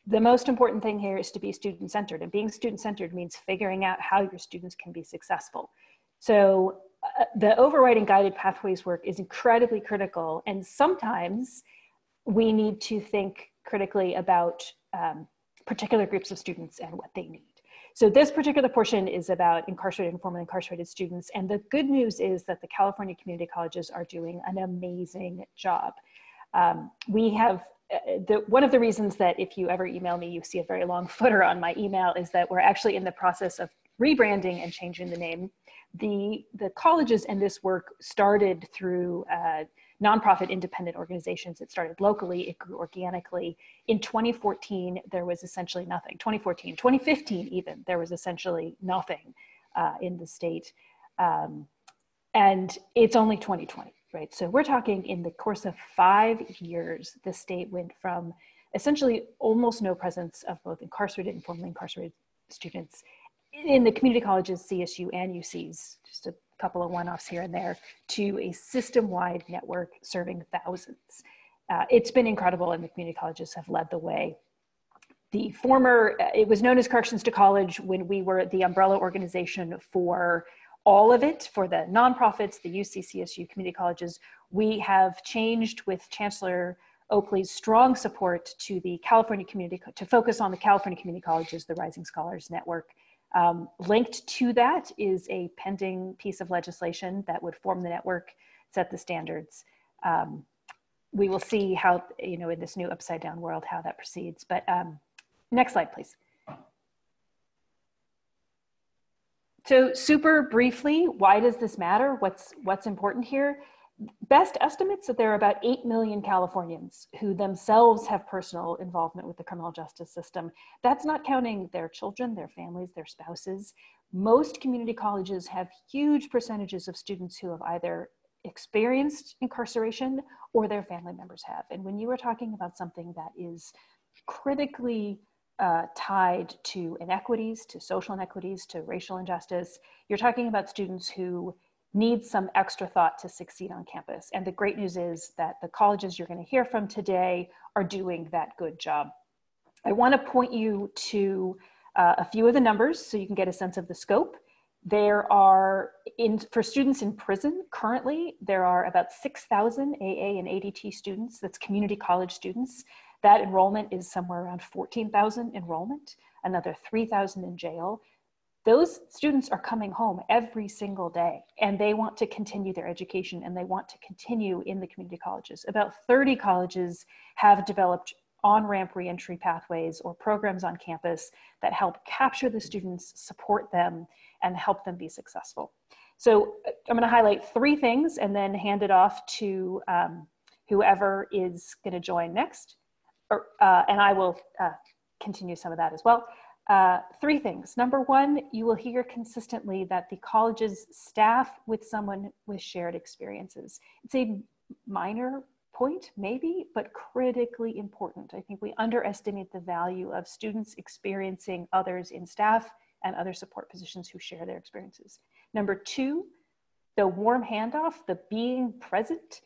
the most important thing here is to be student-centered, and being student-centered means figuring out how your students can be successful. So the overriding guided pathways work is incredibly critical, and sometimes we need to think critically about particular groups of students and what they need. So this particular portion is about incarcerated and formerly incarcerated students. And the good news is that the California community colleges are doing an amazing job. We have, one of the reasons that if you ever email me, you see a very long footer on my email is that we're actually in the process of rebranding and changing the name. The colleges and this work started through nonprofit independent organizations. It started locally, it grew organically. In 2014, there was essentially nothing. 2015 even, there was essentially nothing in the state. And it's only 2020, right? So we're talking in the course of 5 years, the state went from essentially almost no presence of both incarcerated and formerly incarcerated students in the community colleges, CSU and UCs, just a couple of one-offs here and there, to a system-wide network serving thousands. It's been incredible, and the community colleges have led the way. The former, it was known as Corrections to College when we were the umbrella organization for all of it, for the nonprofits, the UC, CSU, community colleges. We have changed with Chancellor Oakley's strong support to the California community, to focus on the California community colleges, the Rising Scholars Network. Linked to that is a pending piece of legislation that would form the network, set the standards. We will see how, you know, in this new upside down world, how that proceeds. But next slide, please. So super briefly, why does this matter? What's important here? Best estimates that there are about 8 million Californians who themselves have personal involvement with the criminal justice system. That's not counting their children, their families, their spouses. Most community colleges have huge percentages of students who have either experienced incarceration or their family members have. And when you are talking about something that is critically tied to inequities, to social inequities, to racial injustice, you're talking about students who need some extra thought to succeed on campus. And the great news is that the colleges you're going to hear from today are doing that good job. I want to point you to a few of the numbers so you can get a sense of the scope. There are, for students in prison currently, there are about 6,000 AA and ADT students, that's community college students. That enrollment is somewhere around 14,000 enrollment, another 3,000 in jail. Those students are coming home every single day, and they want to continue their education, and they want to continue in the community colleges. About 30 colleges have developed on-ramp reentry pathways or programs on campus that help capture the students, support them, and help them be successful. So I'm going to highlight 3 things and then hand it off to whoever is going to join next, and I will continue some of that as well. 3 things. Number 1, you will hear consistently that the colleges staff with someone with shared experiences. It's a minor point, maybe, but critically important. I think we underestimate the value of students experiencing others in staff and other support positions who share their experiences. Number 2, the warm handoff, the being present.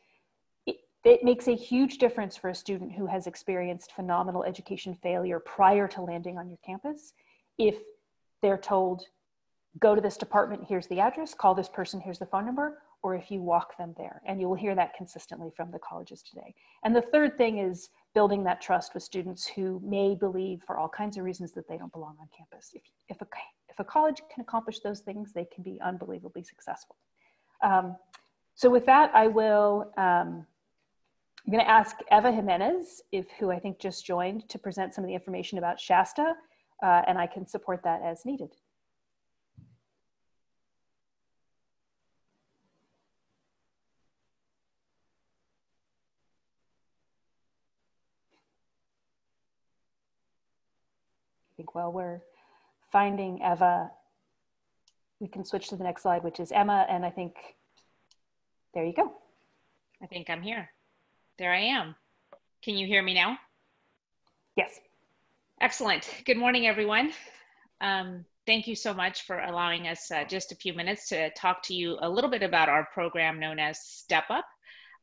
It makes a huge difference for a student who has experienced phenomenal education failure prior to landing on your campus if they're told, go to this department, here's the address, call this person, here's the phone number, or if you walk them there. And you will hear that consistently from the colleges today. And the third thing is building that trust with students who may believe for all kinds of reasons that they don't belong on campus. If a college can accomplish those things, they can be unbelievably successful. So with that, I will, I'm going to ask Eva Jimenez, who I think just joined, to present some of the information about Shasta, and I can support that as needed. I think while we're finding Eva, we can switch to the next slide, which is Emma, and I think, there you go. I think I'm here. There I am. Can you hear me now? Yes. Excellent. Good morning, everyone. Thank you so much for allowing us just a few minutes to talk to you a little bit about our program known as Step Up.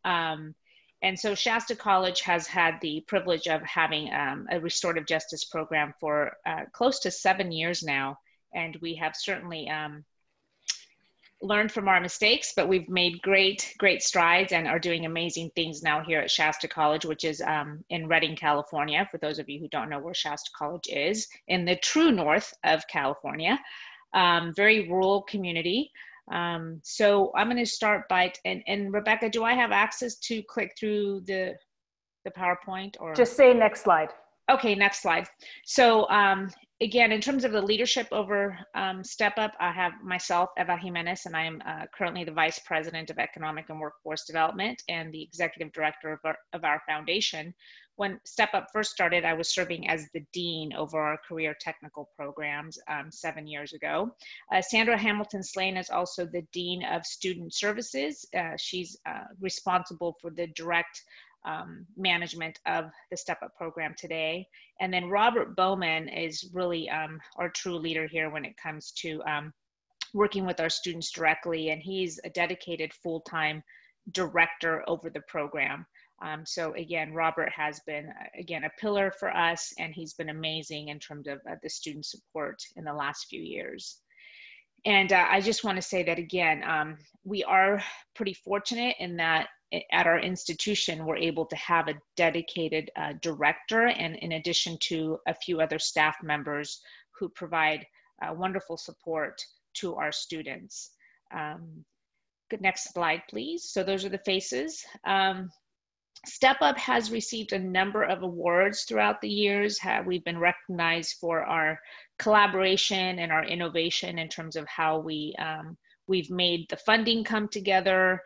And so Shasta College has had the privilege of having a restorative justice program for close to 7 years now. And we have certainly learned from our mistakes, but we've made great strides and are doing amazing things now here at Shasta College, which is in Redding, California. For those of you who don't know where Shasta College is, in the true north of California, very rural community. So I'm going to start by, and Rebecca, do I have access to click through the PowerPoint, or? Just say next slide. Okay, next slide. So again, in terms of the leadership over Step Up, I have myself, Eva Jimenez, and I am currently the Vice President of Economic and Workforce Development and the Executive Director of our foundation. When Step Up first started, I was serving as the Dean over our career technical programs 7 years ago. Sandra Hamilton Slane is also the Dean of Student Services. She's responsible for the direct management of the Step Up program today. And then Robert Bowman is really our true leader here when it comes to working with our students directly. And he's a dedicated full-time director over the program. So again, Robert has been, again, a pillar for us, and he's been amazing in terms of the student support in the last few years. And I just want to say that, again, we are pretty fortunate in that at our institution, we're able to have a dedicated director, and in addition to a few other staff members who provide wonderful support to our students. Good, next slide, please. So those are the faces. Step Up has received a number of awards throughout the years. We've been recognized for our collaboration and our innovation in terms of how we've made the funding come together.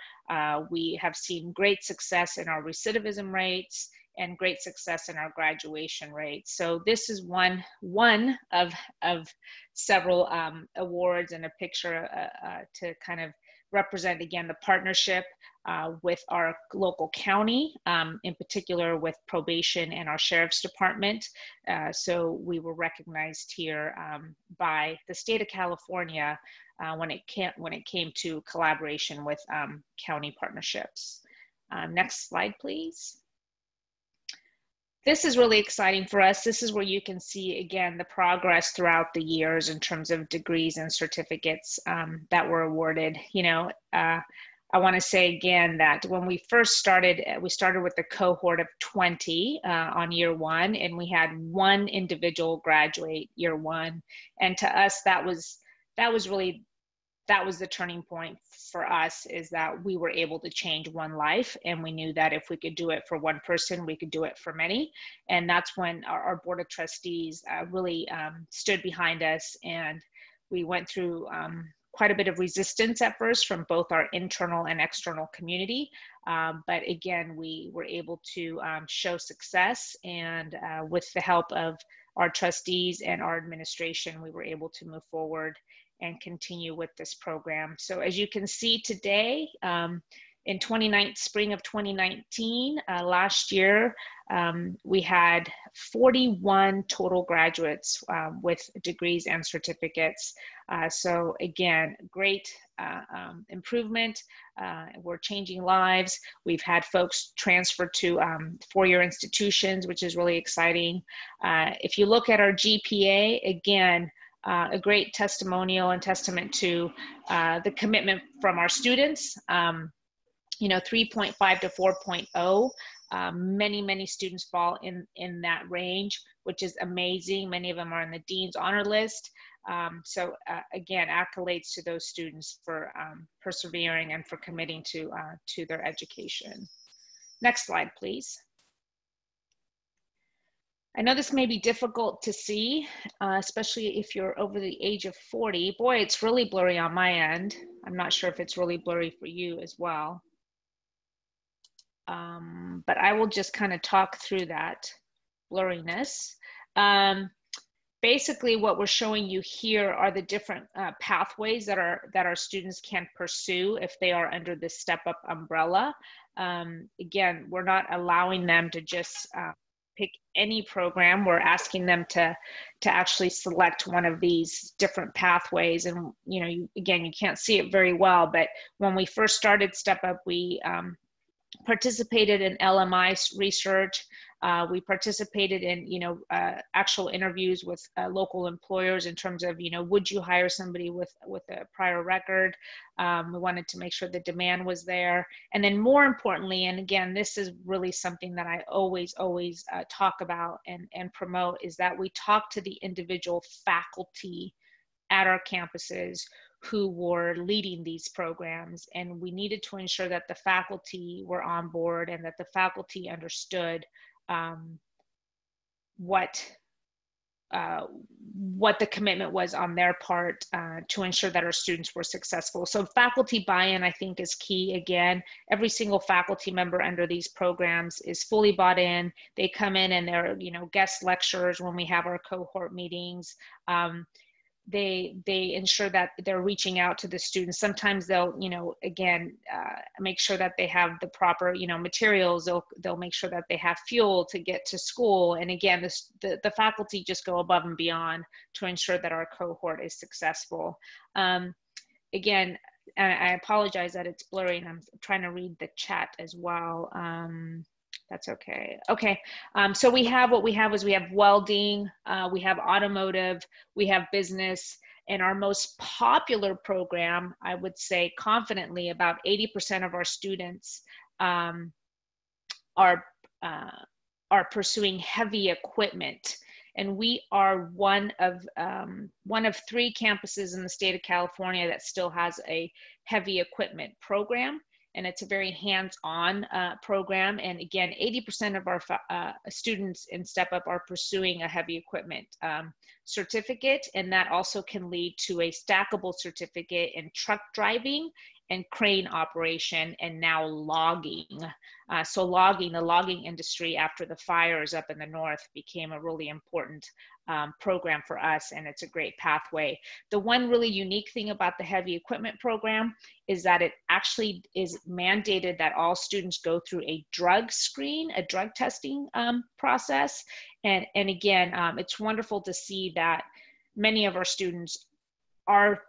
We have seen great success in our recidivism rates and great success in our graduation rates. So this is one of several awards and a picture to kind of represent, again, the partnership with our local county, in particular with probation and our sheriff's department. So we were recognized here by the state of California when it came to collaboration with county partnerships. Next slide, please. This is really exciting for us. This is where you can see, again, the progress throughout the years in terms of degrees and certificates that were awarded. You know, I want to say again that when we first started, we started with a cohort of 20 on year one, and we had one individual graduate year one. And to us, that was the turning point for us, is that we were able to change one life. And we knew that if we could do it for one person, we could do it for many. And that's when our board of trustees really stood behind us. And we went through quite a bit of resistance at first from both our internal and external community. But again, we were able to show success. And with the help of our trustees and our administration, we were able to move forward and continue with this program. So as you can see today, in spring of 2019, last year, we had 41 total graduates with degrees and certificates. So again, great improvement. We're changing lives. We've had folks transfer to four-year institutions, which is really exciting. If you look at our GPA, again, a great testimonial and testament to the commitment from our students. You know, 3.5 to 4.0. Many students fall in that range, which is amazing. Many of them are on the Dean's Honor List. So again, accolades to those students for persevering and for committing to their education. Next slide, please. I know this may be difficult to see, especially if you're over the age of 40. Boy, it's really blurry on my end. I'm not sure if it's really blurry for you as well. But I will just kind of talk through that blurriness. basically what we're showing you here are the different pathways that our students can pursue if they are under the Step Up umbrella. Again, we're not allowing them to just pick any program. We're asking them to actually select one of these different pathways. And again, you can't see it very well, but when we first started Step Up, we participated in LMI research. We participated in, actual interviews with local employers in terms of, would you hire somebody with a prior record? We wanted to make sure the demand was there. And then more importantly, and again, this is really something that I always talk about and promote, is that we talk to the individual faculty at our campuses who were leading these programs. And we needed to ensure that the faculty were on board and that the faculty understood what the commitment was on their part to ensure that our students were successful. So faculty buy-in, I think, is key. Again, every single faculty member under these programs is fully bought in. They come in and they're, guest lecturers when we have our cohort meetings. They ensure that they're reaching out to the students. Sometimes they'll, again, make sure that they have the proper, materials. They'll make sure that they have fuel to get to school. And again, the faculty just go above and beyond to ensure that our cohort is successful. Again, I apologize that it's blurry and I'm trying to read the chat as well. That's okay. Okay, so we have welding, we have automotive, we have business, and our most popular program, I would say confidently, about 80% of our students are pursuing heavy equipment. And we are one of 3 campuses in the state of California that still has a heavy equipment program. And it's a very hands-on program. And again, 80% of our students in Step Up are pursuing a heavy equipment certificate. And that also can lead to a stackable certificate in truck driving and crane operation, and now logging. So the logging industry after the fires up in the north became a really important program for us, and it's a great pathway. The one really unique thing about the heavy equipment program is that it actually is mandated that all students go through a drug screen, a drug testing process. And again, it's wonderful to see that many of our students are,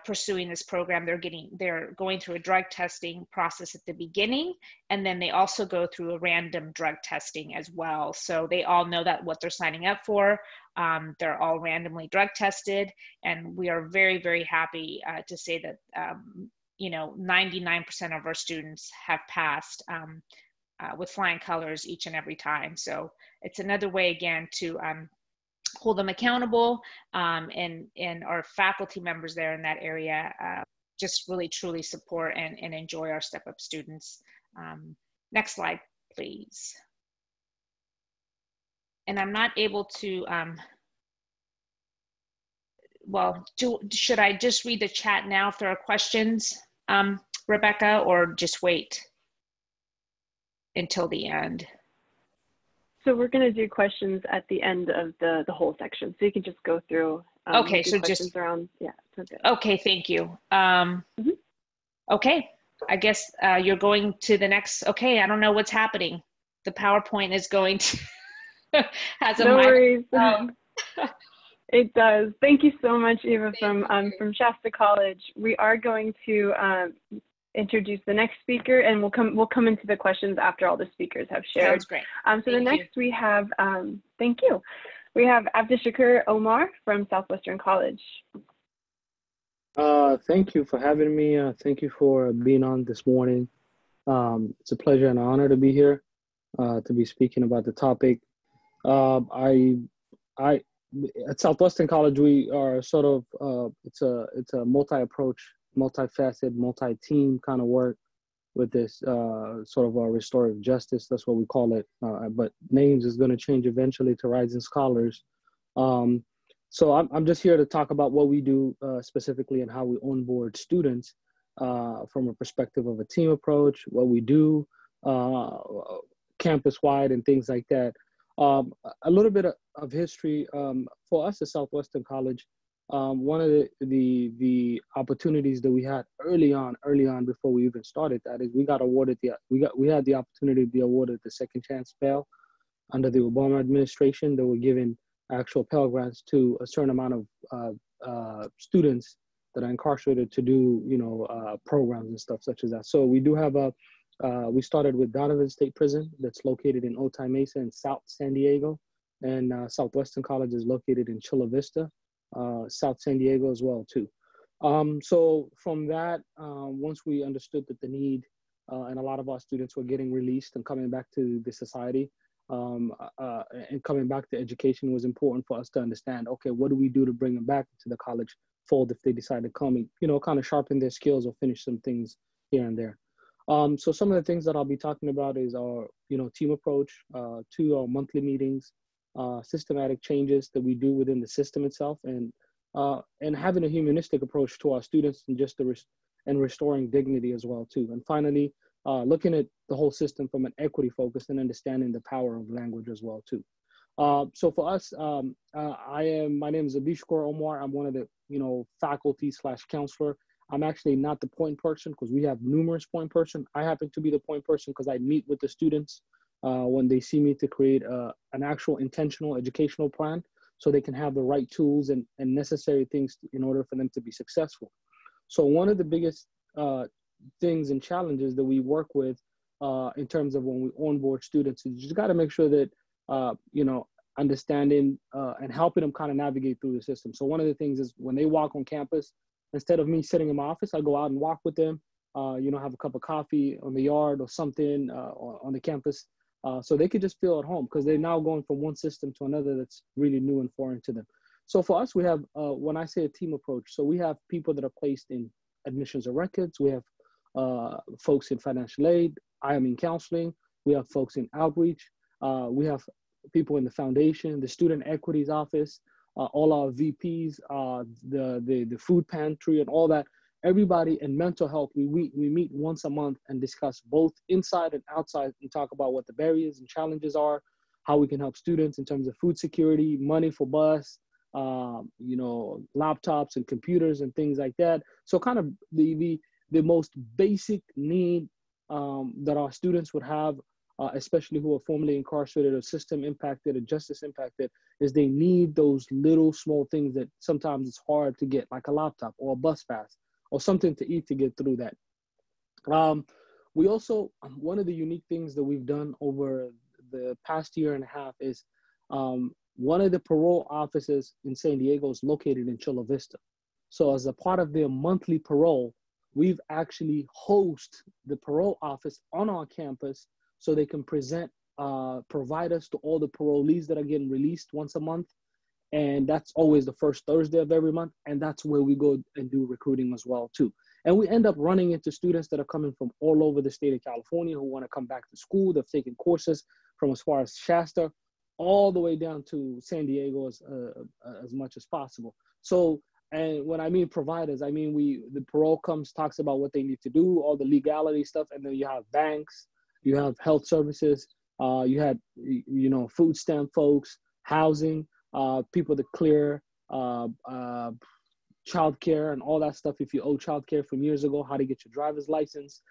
pursuing this program. They're going through a drug testing process at the beginning, and then they also go through a random drug testing as well. So they all know that what they're signing up for. They're all randomly drug tested, and we are very, very happy to say that 99% of our students have passed with flying colors each and every time. So it's another way, again, to hold them accountable, and our faculty members there in that area just really truly support and enjoy our Step Up students. Next slide, please. And I'm not able to, should I just read the chat now if there are questions, Rebecca, or just wait until the end? So we're going to do questions at the end of the whole section. So you can just go through. Okay, so questions just around. Yeah. Okay. Okay, thank you. Okay, I guess you're going to the next. Okay, I don't know what's happening. The PowerPoint is going to has a no worries. It does. Thank you so much, Eva, from Shasta College. We are going to introduce the next speaker, and we'll come into the questions after all the speakers have shared. Sounds great. So the next we have, thank you. We have Abdishakur Omar from Southwestern College. Thank you for having me. Thank you for being on this morning. It's a pleasure and an honor to be here, to be speaking about the topic. At Southwestern College, we are sort of, it's a multi-approach, multifaceted, multi-team kind of work with this sort of restorative justice. That's what we call it. But names is going to change eventually to Rising Scholars. So I'm just here to talk about what we do specifically and how we onboard students from a perspective of a team approach, what we do campus-wide and things like that. A little bit of history for us at Southwestern College. One of the opportunities that we had early on before we even started that is we got awarded we had the opportunity to be awarded the second chance Pell under the Obama administration. That were given actual Pell Grants to a certain amount of students that are incarcerated to do, programs and stuff such as that. So we do have we started with Donovan State Prison that's located in Otay Mesa in South San Diego, and Southwestern College is located in Chula Vista, South San Diego as well too. So from that, once we understood that the need and a lot of our students were getting released and coming back to the society, and coming back to education, was important for us to understand, okay, what do we do to bring them back to the college fold if they decide to come and, kind of sharpen their skills or finish some things here and there. So some of the things that I'll be talking about is our, team approach to our monthly meetings, systematic changes that we do within the system itself, and having a humanistic approach to our students and just and restoring dignity as well too. And finally, looking at the whole system from an equity focus and understanding the power of language as well too. So for us, my name is Abishkor Omar. I'm one of the, faculty/counselor. I'm actually not the point person because we have numerous point person. I happen to be the point person because I meet with the students when they see me to create an actual intentional educational plan so they can have the right tools and necessary things in order for them to be successful. So one of the biggest things and challenges that we work with in terms of when we onboard students is you just got to make sure that, understanding and helping them kind of navigate through the system. So one of the things is when they walk on campus, instead of me sitting in my office, I go out and walk with them, have a cup of coffee on the yard or something on the campus. So they could just feel at home because they're now going from one system to another that's really new and foreign to them. So for us, we have, when I say a team approach, so we have people that are placed in admissions or records. We have folks in financial aid. I am in counseling. We have folks in outreach. We have people in the foundation, the student equities office, all our VPs, the food pantry and all that. Everybody in mental health, we meet once a month and discuss both inside and outside and talk about what the barriers and challenges are, how we can help students in terms of food security, money for bus, laptops and computers and things like that. So kind of the most basic need that our students would have, especially who are formerly incarcerated or system impacted or justice impacted, is they need those little small things that sometimes it's hard to get, like a laptop or a bus pass or something to eat to get through that. We also, one of the unique things that we've done over the past year and a half is one of the parole offices in San Diego is located in Chula Vista. So as a part of their monthly parole, we've actually host the parole office on our campus so they can present providers to all the parolees that are getting released once a month. And that's always the first Thursday of every month. And that's where we go and do recruiting as well too. And we end up running into students that are coming from all over the state of California who want to come back to school. They've taken courses from as far as Shasta all the way down to San Diego as much as possible. So, and when I mean providers, I mean the parole talks about what they need to do, all the legality stuff, and then you have banks, you have health services, you had food stamp folks, housing, people that clear childcare and all that stuff. If you owe childcare from years ago, how to get your driver's license,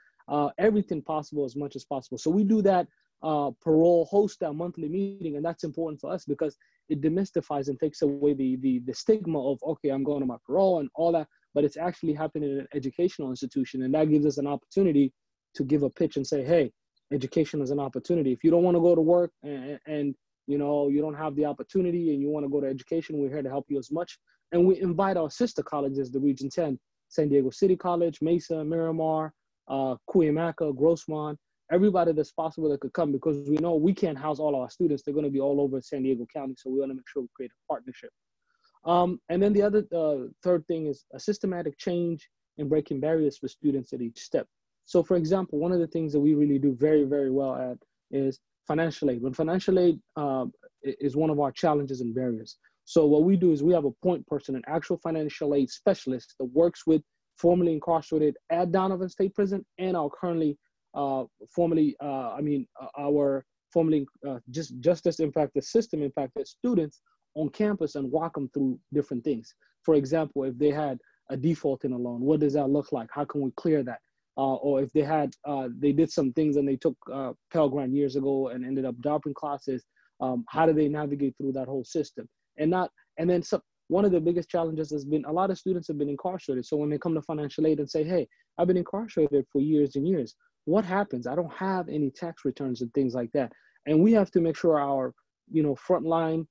everything possible as much as possible. So we do that. Parole host that monthly meeting, and that's important for us because it demystifies and takes away the stigma of, okay, I'm going to my parole and all that, but it's actually happening in an educational institution, and that gives us an opportunity to give a pitch and say, hey, education is an opportunity. If you don't want to go to work and you don't have the opportunity and you want to go to education, we're here to help you as much. And we invite our sister colleges, the Region 10, San Diego City College, Mesa, Miramar, Cuyamaca, Grossmont, everybody that's possible that could come, because we know we can't house all our students. They're going to be all over San Diego County. So we want to make sure we create a partnership. And then the other third thing is a systematic change in breaking barriers for students at each step. So for example, one of the things that we really do very, very well at is financial aid. When financial aid is one of our challenges and barriers. So what we do is we have a point person, an actual financial aid specialist that works with formerly incarcerated at Donovan State Prison and our currently our formally justice impacted, system impacted students on campus and walk them through different things. For example, if they had a default in a loan, what does that look like? How can we clear that? Or if they had, they did some things and they took Pell Grant years ago and ended up dropping classes, how do they navigate through that whole system? One of the biggest challenges has been a lot of students have been incarcerated. So when they come to financial aid and say, hey, I've been incarcerated for years and years, what happens? I don't have any tax returns and things like that. And we have to make sure our, frontline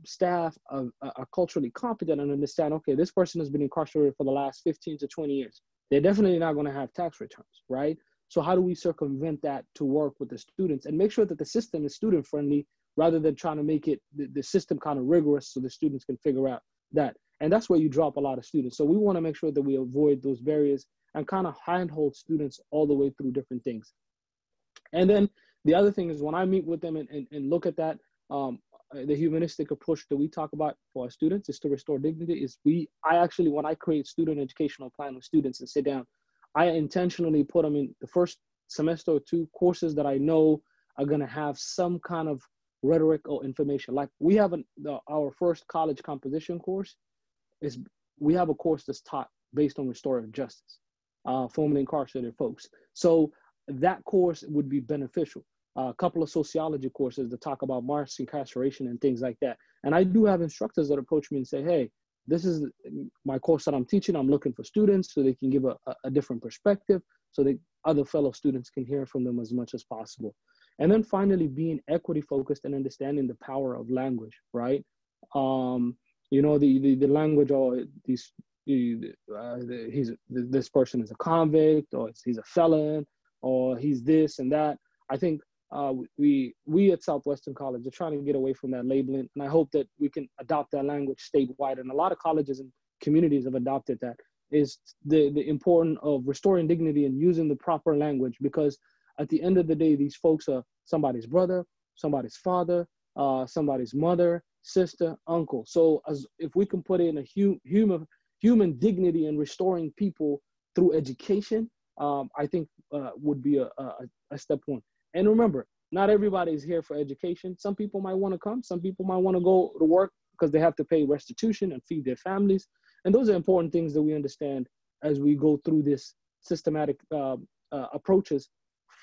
staff are culturally competent and understand, okay, this person has been incarcerated for the last 15 to 20 years. They're definitely not going to have tax returns, right? So how do we circumvent that to work with the students and make sure that the system is student friendly rather than trying to make it the system kind of rigorous so the students can figure out that. And that's where you drop a lot of students. So we want to make sure that we avoid those barriers and kind of handhold students all the way through different things. And then the other thing is when I meet with them and look at that, the humanistic approach that we talk about for our students is to restore dignity. When I create student educational plan with students and sit down, I intentionally put them in the first semester or two courses that I know are going to have some kind of rhetoric or information. Like we have our first college composition course we have a course that's taught based on restorative justice, formerly incarcerated folks. So that course would be beneficial. A couple of sociology courses that talk about mass incarceration and things like that. And I do have instructors that approach me and say, hey, this is my course that I'm teaching. I'm looking for students so they can give a different perspective so that other fellow students can hear from them as much as possible. And then finally, being equity focused and understanding the power of language, right? The language, or this person is a convict, or he's a felon, or he's this and that. I think we at Southwestern College are trying to get away from that labeling, and I hope that we can adopt that language statewide. And a lot of colleges and communities have adopted that. Is the importance of restoring dignity and using the proper language, because at the end of the day, these folks are somebody's brother, somebody's father, somebody's mother, sister, uncle. So if we can put in a human dignity and restoring people through education, I think would be a step one. And remember, not everybody is here for education. Some people might want to come. Some people might want to go to work because they have to pay restitution and feed their families. And those are important things that we understand as we go through this systematic approaches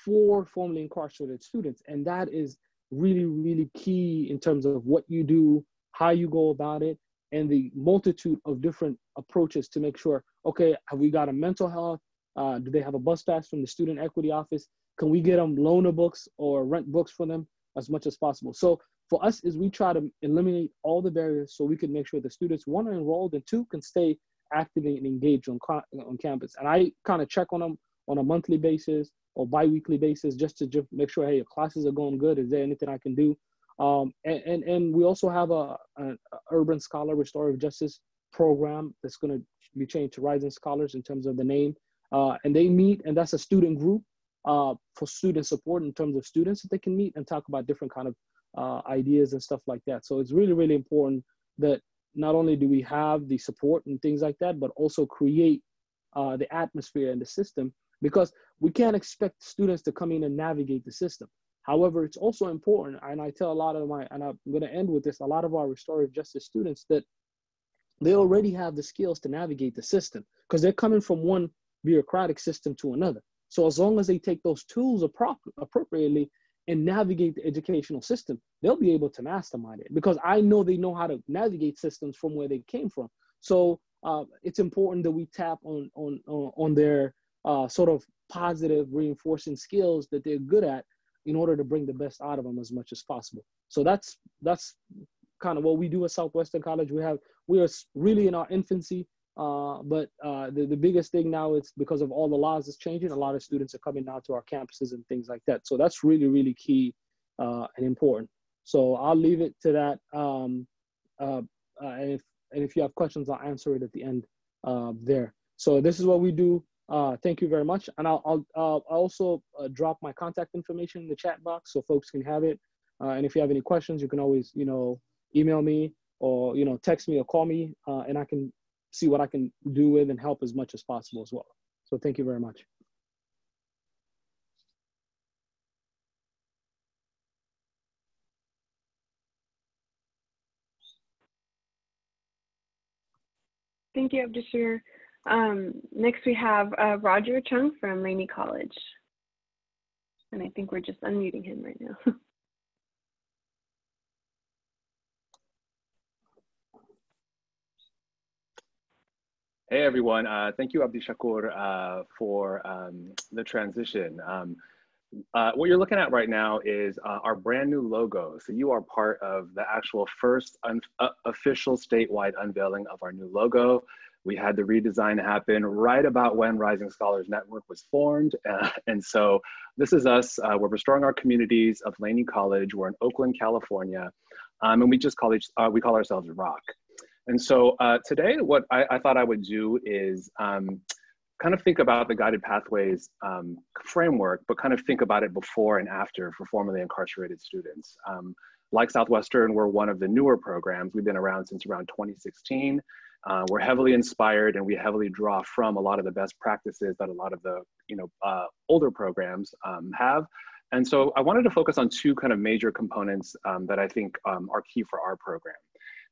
for formerly incarcerated students. And that is really, really key in terms of what you do, how you go about it, and the multitude of different approaches to make sure, okay, have we got a mental health? Do they have a bus pass from the student equity office? Can we get them loaner books or rent books for them as much as possible? So for us is we try to eliminate all the barriers so we can make sure the students, one, are enrolled, and two, can stay active and engaged on campus. And I kind of check on them on a monthly basis or bi-weekly basis just to make sure, hey, your classes are going good. Is there anything I can do? And we also have an Urban Scholar Restorative Justice program that's going to be changed to Rising Scholars in terms of the name. And they meet, and that's a student group for student support in terms of students that they can meet and talk about different kind of ideas and stuff like that. So it's really, really important that not only do we have the support and things like that, but also create the atmosphere and the system, because we can't expect students to come in and navigate the system. However, it's also important, and I tell a lot of and I'm going to end with this, a lot of our restorative justice students, that they already have the skills to navigate the system because they're coming from one bureaucratic system to another. So as long as they take those tools appropriately and navigate the educational system, they'll be able to mastermind it, because I know they know how to navigate systems from where they came from. So it's important that we tap on their sort of positive reinforcing skills that they're good at in order to bring the best out of them as much as possible. So that's kind of what we do at Southwestern College. We are really in our infancy, but the biggest thing now is because of all the laws that's changing, a lot of students are coming now to our campuses and things like that. So that's really, really key and important. So I'll leave it to that. And if you have questions, I'll answer it at the end there. So this is what we do. Thank you very much. And I'll also drop my contact information in the chat box so folks can have it. And if you have any questions, you can always, email me or, text me or call me, and I can see what I can do with and help as much as possible as well. So thank you very much. Thank you, Abdishir. Next, we have Roger Chung from Laney College. And I think we're just unmuting him right now. Hey everyone, thank you Abdishakur for the transition. What you're looking at right now is our brand new logo. So you are part of the actual first official statewide unveiling of our new logo. We had the redesign happen right about when Rising Scholars Network was formed. And so this is us, we're restoring our communities of Laney College. We're in Oakland, California. And we just we call ourselves ROC. And so today, what I thought I would do is kind of think about the guided pathways framework, but kind of think about it before and after for formerly incarcerated students. Like Southwestern, we're one of the newer programs. We've been around since around 2016. We're heavily inspired and we heavily draw from a lot of the best practices that a lot of the older programs have. And so I wanted to focus on two kind of major components that I think are key for our program.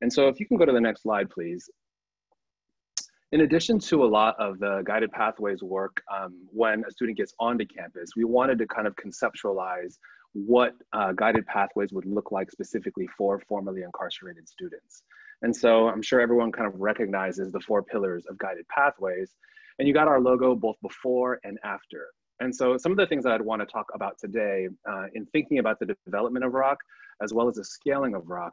And so if you can go to the next slide, please. In addition to a lot of the guided pathways work, when a student gets onto campus, we wanted to kind of conceptualize what guided pathways would look like specifically for formerly incarcerated students. And so I'm sure everyone kind of recognizes the 4 pillars of guided pathways, and you got our logo both before and after. And so some of the things that I'd want to talk about today in thinking about the development of ROC, as well as the scaling of ROC,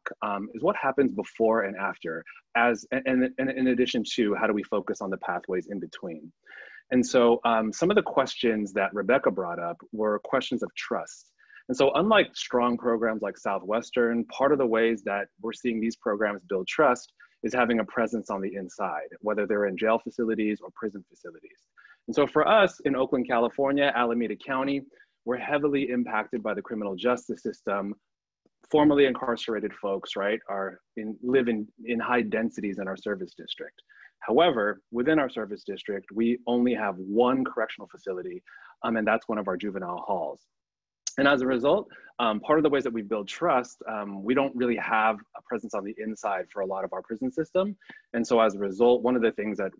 is what happens before and after, and in addition to how do we focus on the pathways in between. And so some of the questions that Rebecca brought up were questions of trust. And so unlike strong programs like Southwestern, part of the ways that we're seeing these programs build trust is having a presence on the inside, whether they're in jail facilities or prison facilities. And so for us in Oakland, California, Alameda County, we're heavily impacted by the criminal justice system. Formerly incarcerated folks, right, live in high densities in our service district. However, within our service district, we only have one correctional facility, and that's one of our juvenile halls. And as a result, part of the ways that we build trust, we don't really have a presence on the inside for a lot of our prison system. And so as a result, one of the things that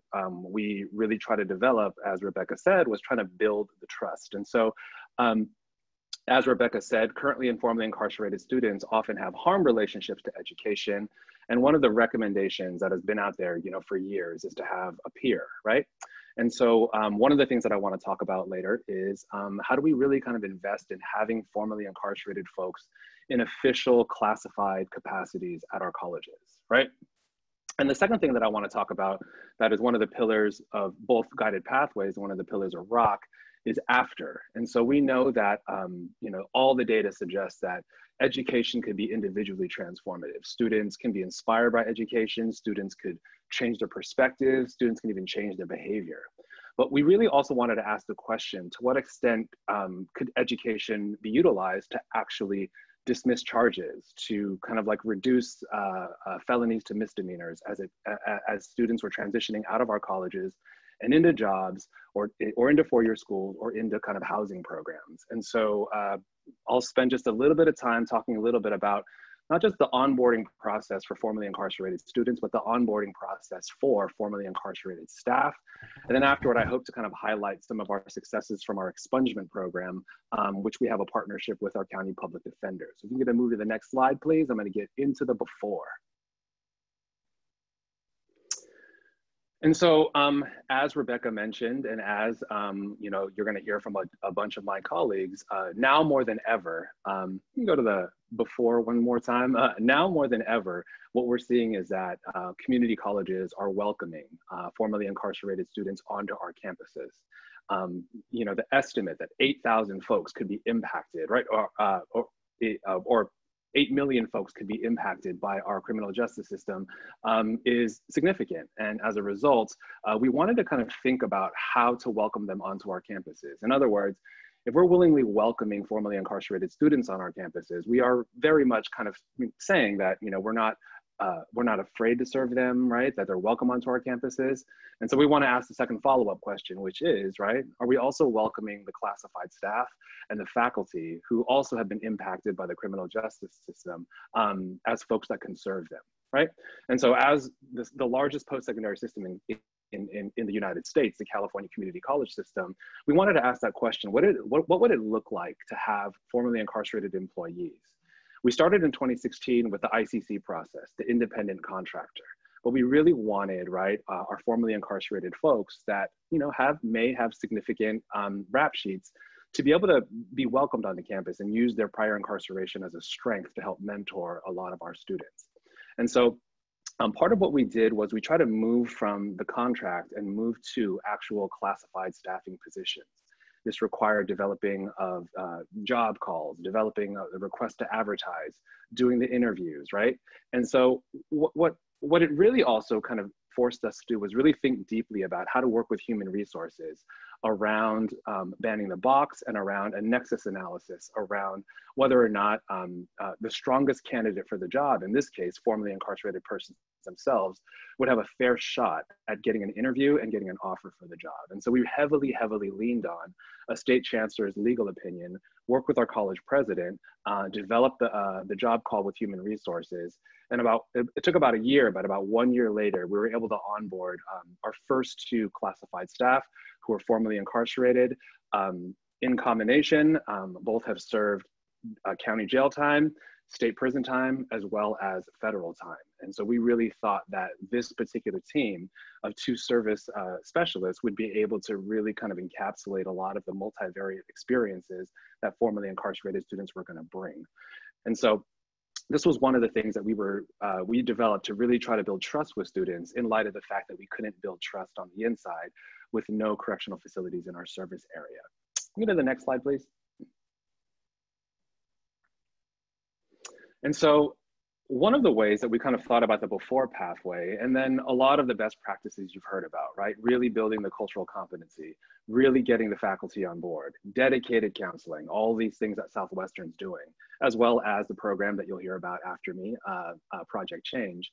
we really try to develop, as Rebecca said, was trying to build the trust. And so as Rebecca said, currently and formerly incarcerated students often have harm relationships to education. And one of the recommendations that has been out there, for years is to have a peer, right? And so one of the things that I want to talk about later is how do we really kind of invest in having formerly incarcerated folks in official classified capacities at our colleges, right? And the second thing that I want to talk about that is one of the pillars of both guided pathways, one of the pillars of ROC, is after. And so we know that, all the data suggests that education could be individually transformative. Students can be inspired by education, students could change their perspective, students can even change their behavior. But we really also wanted to ask the question, to what extent could education be utilized to actually dismiss charges, to kind of like reduce felonies to misdemeanors as students were transitioning out of our colleges and into jobs or into four-year schools or into kind of housing programs. And so I'll spend just a little bit of time talking a little bit about not just the onboarding process for formerly incarcerated students, but the onboarding process for formerly incarcerated staff. And then afterward, I hope to kind of highlight some of our successes from our expungement program, which we have a partnership with our county public defenders. So if you can get a move to the next slide, please. I'm going to get into the before. And so, as Rebecca mentioned, and as you're going to hear from a bunch of my colleagues, now more than ever, you can go to the before one more time. Now more than ever, what we're seeing is that community colleges are welcoming formerly incarcerated students onto our campuses. The estimate that 8,000 folks could be impacted, right, or 8 million folks could be impacted by our criminal justice system is significant. And as a result, we wanted to kind of think about how to welcome them onto our campuses. In other words, if we're willingly welcoming formerly incarcerated students on our campuses, we are very much kind of saying that, we're not afraid to serve them, right? That they're welcome onto our campuses. And so we want to ask the second follow-up question, which is, right, are we also welcoming the classified staff and the faculty who also have been impacted by the criminal justice system as folks that can serve them, right? And so as the largest post-secondary system in the United States, the California Community College system, we wanted to ask that question: what would it look like to have formerly incarcerated employees? We started in 2016 with the ICC process, the independent contractor. But we really wanted, right, our formerly incarcerated folks that, you know, may have significant rap sheets to be able to be welcomed on the campus and use their prior incarceration as a strength to help mentor a lot of our students. And so part of what we did was we tried to move from the contract and move to actual classified staffing positions. This required developing of job calls, developing the request to advertise, doing the interviews, right? And so what it really also kind of forced us to do was really think deeply about how to work with human resources around banning the box and around a nexus analysis around whether or not the strongest candidate for the job, in this case, formerly incarcerated persons themselves, would have a fair shot at getting an interview and getting an offer for the job. And so we heavily leaned on a state chancellor's legal opinion, worked with our college president, developed the job call with human resources. And it took about a year, but about 1 year later, we were able to onboard our first 2 classified staff who were formerly incarcerated. In combination, both have served county jail time, state prison time, as well as federal time. And so we really thought that this particular team of 2 service specialists would be able to really kind of encapsulate a lot of the multivariate experiences that formerly incarcerated students were going to bring. And so this was one of the things that we developed to really try to build trust with students in light of the fact that we couldn't build trust on the inside with no correctional facilities in our service area. Can we go to the next slide, please? And so one of the ways that we kind of thought about the before pathway, and then a lot of the best practices you've heard about, right? Really building the cultural competency, really getting the faculty on board, dedicated counseling, all these things that Southwestern's doing, as well as the program that you'll hear about after me, Project Change.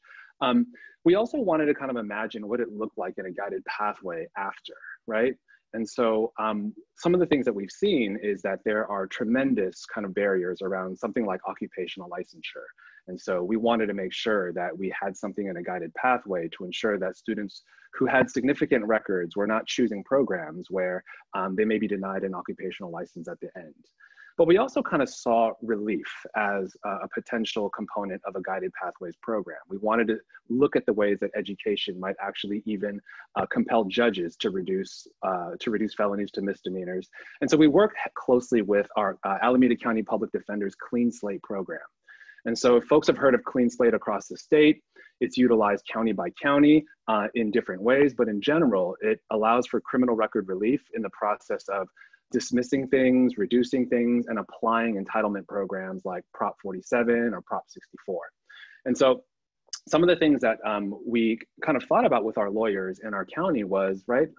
We also wanted to kind of imagine what it looked like in a guided pathway after, right? And so some of the things that we've seen is that there are tremendous kind of barriers around something like occupational licensure. And so we wanted to make sure that we had something in a guided pathway to ensure that students who had significant records were not choosing programs where they may be denied an occupational license at the end. But we also kind of saw relief as a potential component of a guided pathways program. We wanted to look at the ways that education might actually even compel judges to reduce felonies to misdemeanors. And so we work closely with our Alameda County Public Defender's Clean Slate program. And so if folks have heard of Clean Slate across the state, it's utilized county by county in different ways, but in general, it allows for criminal record relief in the process of dismissing things, reducing things, and applying entitlement programs like Prop 47 or Prop 64. And so some of the things that we kind of thought about with our lawyers in our county was, right,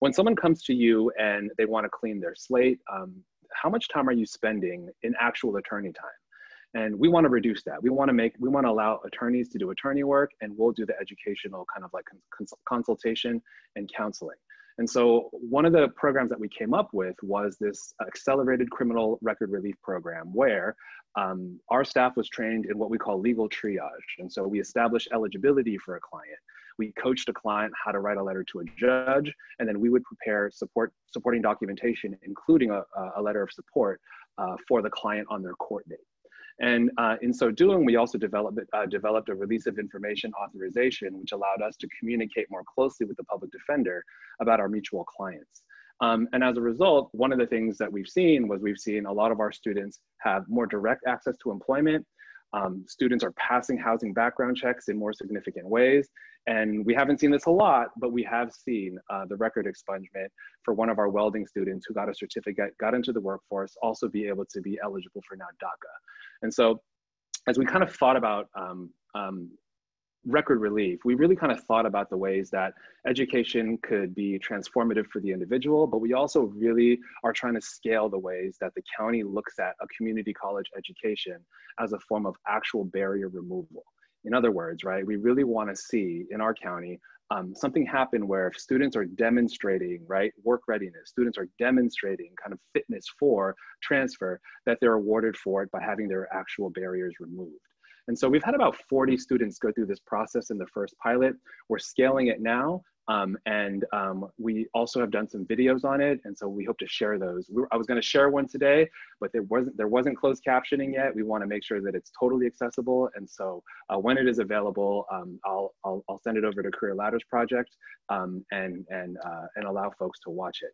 when someone comes to you and they want to clean their slate, how much time are you spending in actual attorney time? And we want to reduce that. We want to allow attorneys to do attorney work, and we'll do the educational kind of like consultation and counseling. And so one of the programs that we came up with was this accelerated criminal record relief program where our staff was trained in what we call legal triage. And so we established eligibility for a client. We coached a client how to write a letter to a judge, and then we would prepare supporting documentation, including a letter of support for the client on their court date. And in so doing, we also developed a release of information authorization, which allowed us to communicate more closely with the public defender about our mutual clients. And as a result, one of the things that we've seen a lot of our students have more direct access to employment. Students are passing housing background checks in more significant ways. And we haven't seen this a lot, but we have seen the record expungement for one of our welding students who got a certificate, got into the workforce, also be able to be eligible for now DACA. And so as we kind of thought about record relief, we really kind of thought about the ways that education could be transformative for the individual, but we also really are trying to scale the ways that the county looks at a community college education as a form of actual barrier removal. In other words, right, we really want to see in our county something happen where if students are demonstrating, right, work readiness, students are demonstrating kind of fitness for transfer, that they're awarded for it by having their actual barriers removed. And so we've had about 40 students go through this process in the first pilot. We're scaling it now. We also have done some videos on it, and so we hope to share those. I was going to share one today, but there wasn't closed captioning yet. We want to make sure that it's totally accessible, and so when it is available, I'll send it over to Career Ladders Project and allow folks to watch it.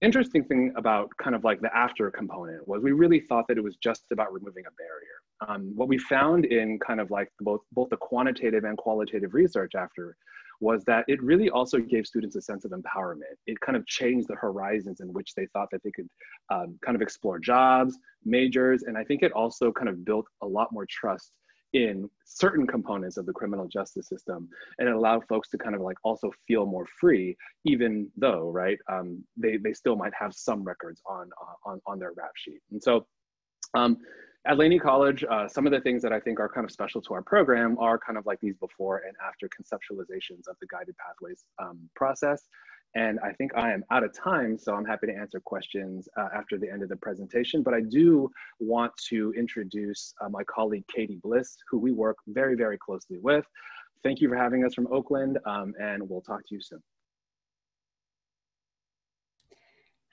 Interesting thing about kind of like the after component was we really thought that it was just about removing a barrier. What we found in kind of like both the quantitative and qualitative research after was that it really also gave students a sense of empowerment. It kind of changed the horizons in which they thought that they could kind of explore jobs, majors, and I think it also kind of built a lot more trust in certain components of the criminal justice system, and it allowed folks to kind of like also feel more free, even though, right, they still might have some records on their rap sheet. And so at Laney College, some of the things that I think are kind of special to our program are kind of like these before and after conceptualizations of the guided pathways process. And I think I am out of time, so I'm happy to answer questions after the end of the presentation. But I do want to introduce my colleague, Katie Bliss, who we work very, very closely with. Thank you for having us from Oakland, and we'll talk to you soon.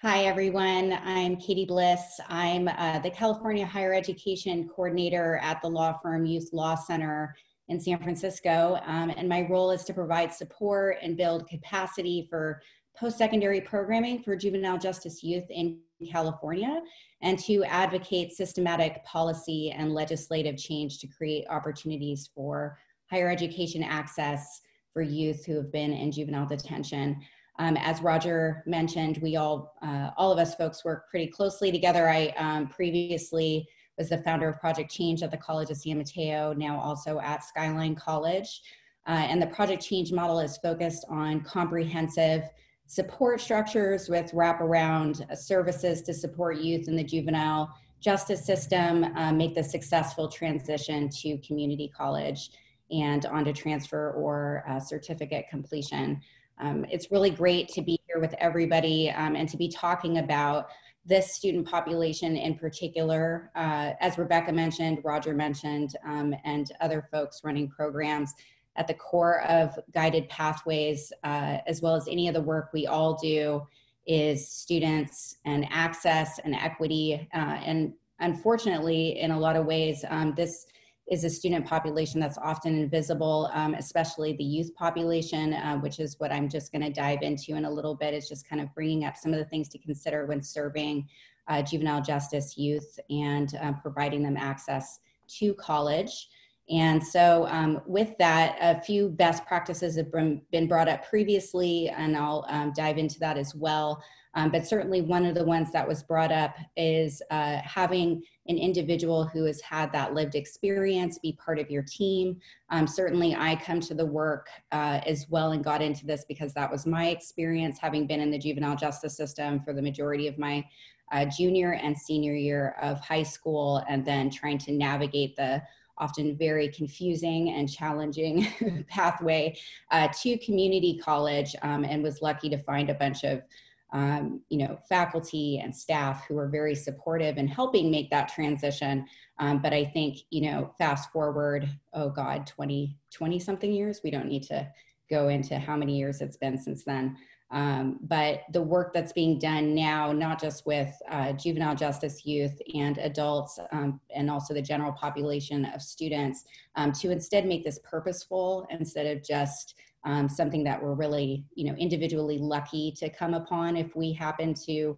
Hi, everyone. I'm Katie Bliss. I'm the California Higher Education Coordinator at the law firm Youth Law Center in San Francisco, and my role is to provide support and build capacity for post-secondary programming for juvenile justice youth in California, and to advocate systematic policy and legislative change to create opportunities for higher education access for youth who have been in juvenile detention. As Roger mentioned, we all of us folks work pretty closely together. I previously was the founder of Project Change at the College of San Mateo, now also at Skyline College. And the Project Change model is focused on comprehensive support structures with wraparound services to support youth in the juvenile justice system, make the successful transition to community college and onto transfer or certificate completion. It's really great to be here with everybody and to be talking about this student population in particular. As Rebecca mentioned, Roger mentioned, and other folks running programs, at the core of guided pathways, as well as any of the work we all do, is students and access and equity. And unfortunately, in a lot of ways, this is a student population that's often invisible, especially the youth population, which is what I'm just gonna dive into in a little bit. Is just kind of bringing up some of the things to consider when serving juvenile justice youth and providing them access to college. And so with that, a few best practices have been brought up previously, and I'll dive into that as well. But certainly one of the ones that was brought up is having an individual who has had that lived experience be part of your team. Certainly I come to the work as well and got into this because that was my experience, having been in the juvenile justice system for the majority of my junior and senior year of high school, and then trying to navigate the often very confusing and challenging pathway to community college, and was lucky to find a bunch of faculty and staff who were very supportive in helping make that transition. But I think, fast forward, oh God, 20 something years, we don't need to go into how many years it's been since then. But the work that's being done now, not just with juvenile justice youth and adults, and also the general population of students, to instead make this purposeful instead of just something that we're really, individually lucky to come upon. If we happen to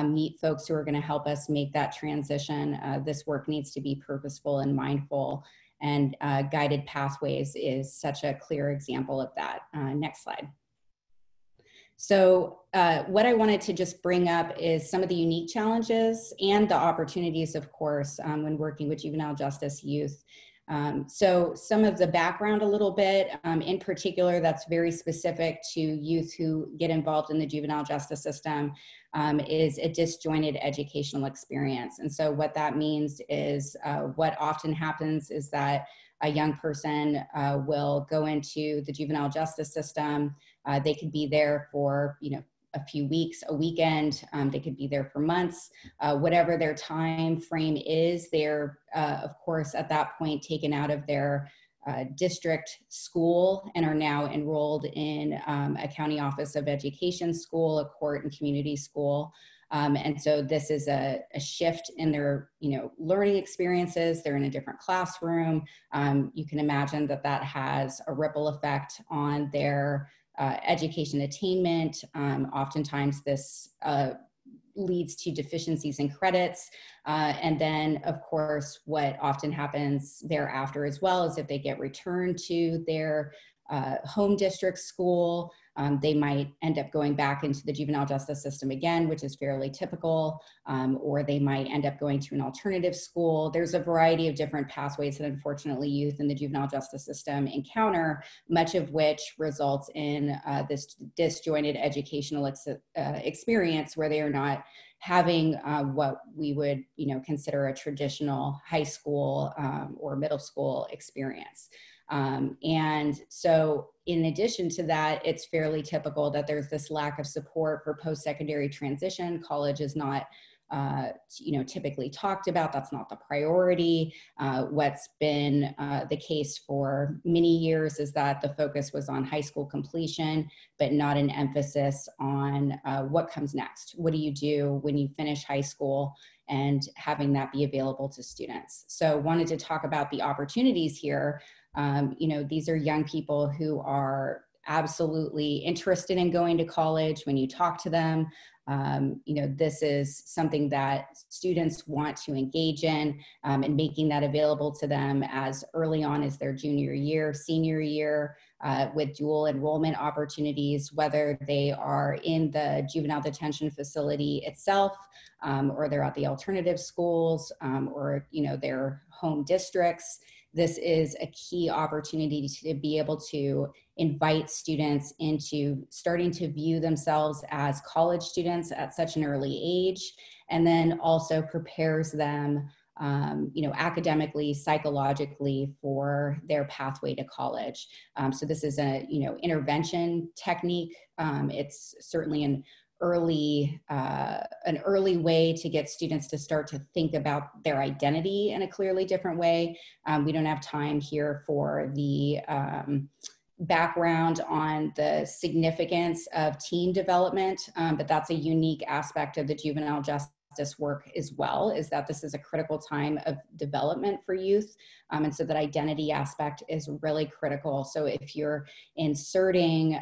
meet folks who are going to help us make that transition, this work needs to be purposeful and mindful. And guided pathways is such a clear example of that. Next slide. So what I wanted to just bring up is some of the unique challenges and the opportunities, of course, when working with juvenile justice youth. So some of the background a little bit, in particular, that's very specific to youth who get involved in the juvenile justice system, is a disjointed educational experience. And so what that means is what often happens is that a young person will go into the juvenile justice system. They could be there for, a few weeks, a weekend. They could be there for months. Whatever their time frame is, they're, of course, at that point taken out of their district school and are now enrolled in a county office of education school, a court and community school. And so this is a shift in their, learning experiences. They're in a different classroom. You can imagine that that has a ripple effect on their education attainment. Oftentimes this leads to deficiencies in credits. And then, of course, what often happens thereafter as well is if they get returned to their home district school, they might end up going back into the juvenile justice system again, which is fairly typical, or they might end up going to an alternative school. There's a variety of different pathways that unfortunately youth in the juvenile justice system encounter, much of which results in this disjointed educational experience where they are not having what we would consider a traditional high school or middle school experience. And so in addition to that, it's fairly typical that there's this lack of support for post-secondary transition. College is not, typically talked about. That's not the priority. What's been the case for many years is that the focus was on high school completion, but not an emphasis on what comes next. What do you do when you finish high school, and having that be available to students. So wanted to talk about the opportunities here. These are young people who are absolutely interested in going to college. When you talk to them, this is something that students want to engage in, and making that available to them as early on as their junior year, senior year, with dual enrollment opportunities, whether they are in the juvenile detention facility itself, or they're at the alternative schools, or their home districts. This is a key opportunity to be able to invite students into starting to view themselves as college students at such an early age, and then also prepares them academically, psychologically for their pathway to college. So this is a, intervention technique. It's certainly an early way to get students to start to think about their identity in a clearly different way. We don't have time here for the background on the significance of teen development, but that's a unique aspect of the juvenile justice work as well, is that this is a critical time of development for youth. And so that identity aspect is really critical. So if you're inserting,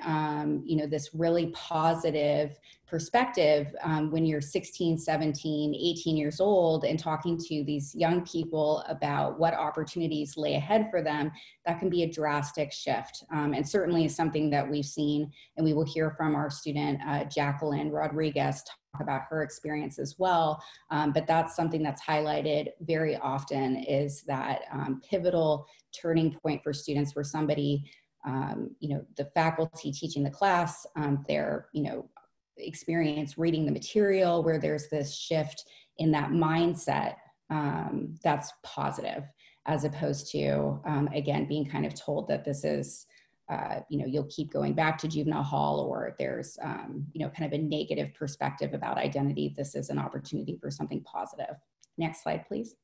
this really positive perspective when you're 16, 17, 18 years old and talking to these young people about what opportunities lay ahead for them, that can be a drastic shift. And certainly is something that we've seen, and we will hear from our student, Jacqueline Rodriguez, talk about her experience as well. But that's something that's highlighted very often, is that pivotal turning point for students where somebody, the faculty teaching the class, their, experience reading the material, where there's this shift in that mindset that's positive, as opposed to, again, being kind of told that this is, you'll keep going back to juvenile hall, or there's, kind of a negative perspective about identity. This is an opportunity for something positive. Next slide, please.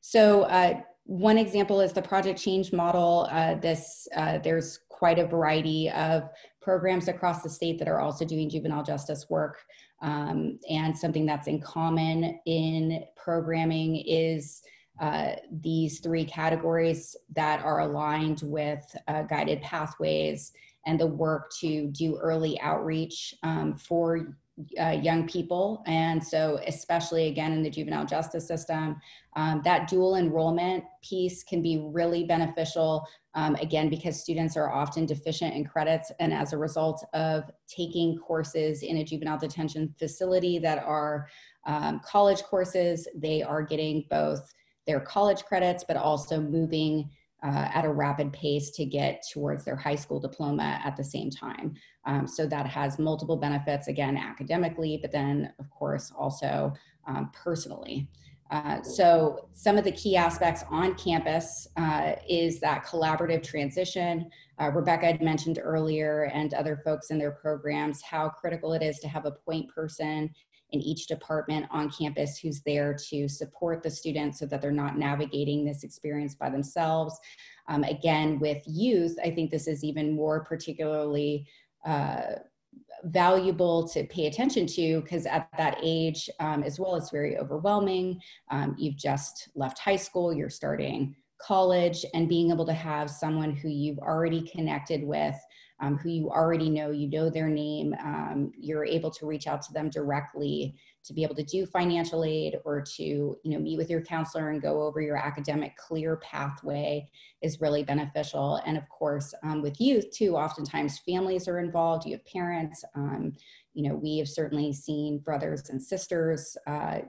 So one example is the Project Change model. There's quite a variety of programs across the state that are also doing juvenile justice work. And something that's in common in programming is these three categories that are aligned with guided pathways and the work to do early outreach for young people. And so especially again in the juvenile justice system, that dual enrollment piece can be really beneficial, again, because students are often deficient in credits, and as a result of taking courses in a juvenile detention facility that are college courses, they are getting both their college credits, but also moving at a rapid pace to get towards their high school diploma at the same time. So that has multiple benefits, again, academically, but then of course also personally. So some of the key aspects on campus is that collaborative transition. Rebecca had mentioned earlier, and other folks in their programs, how critical it is to have a point person in each department on campus who's there to support the students so that they're not navigating this experience by themselves. Again, with youth, I think this is even more particularly valuable to pay attention to, because at that age, as well, it's very overwhelming. You've just left high school, you're starting college, and being able to have someone who you've already connected with, who you already know, you know their name, you're able to reach out to them directly to be able to do financial aid, or to meet with your counselor and go over your academic clear pathway is really beneficial. And of course, with youth too, oftentimes families are involved. You have parents. We have certainly seen brothers and sisters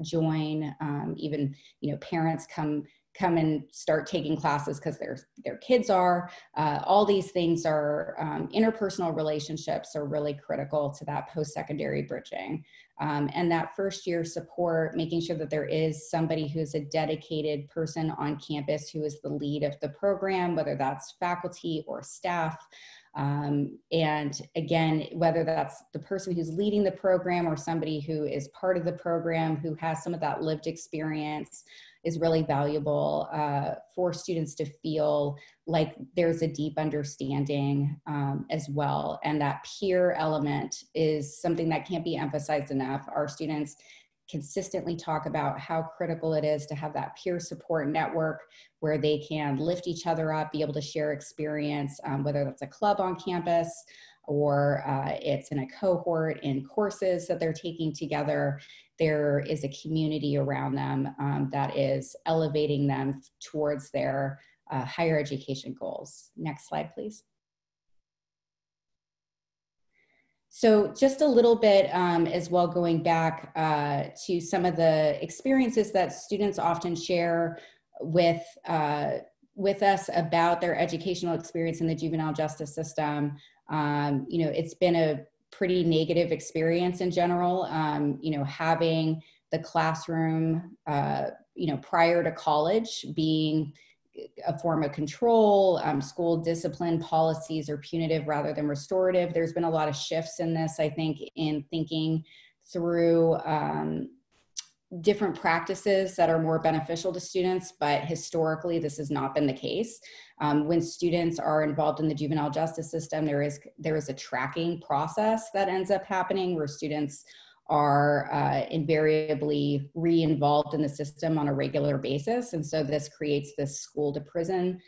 join. Even parents come and start taking classes because their kids are. All these things are, interpersonal relationships are really critical to that post-secondary bridging. And that first year support, making sure that there is somebody who's a dedicated person on campus who is the lead of the program, whether that's faculty or staff. And again, whether that's the person who's leading the program or somebody who is part of the program who has some of that lived experience, is really valuable for students to feel like there's a deep understanding as well. And that peer element is something that can't be emphasized enough. Our students consistently talk about how critical it is to have that peer support network where they can lift each other up, be able to share experience, whether that's a club on campus or it's in a cohort in courses that they're taking together. There is a community around them that is elevating them towards their higher education goals. Next slide, please. So just a little bit as well, going back to some of the experiences that students often share with us about their educational experience in the juvenile justice system. It's been a pretty negative experience in general. Having the classroom, prior to college being a form of control, school discipline policies are punitive rather than restorative. There's been a lot of shifts in this, I think, in thinking through different practices that are more beneficial to students, but historically this has not been the case. When students are involved in the juvenile justice system, there is a tracking process that ends up happening where students are invariably re-involved in the system on a regular basis. And so this creates this school to prison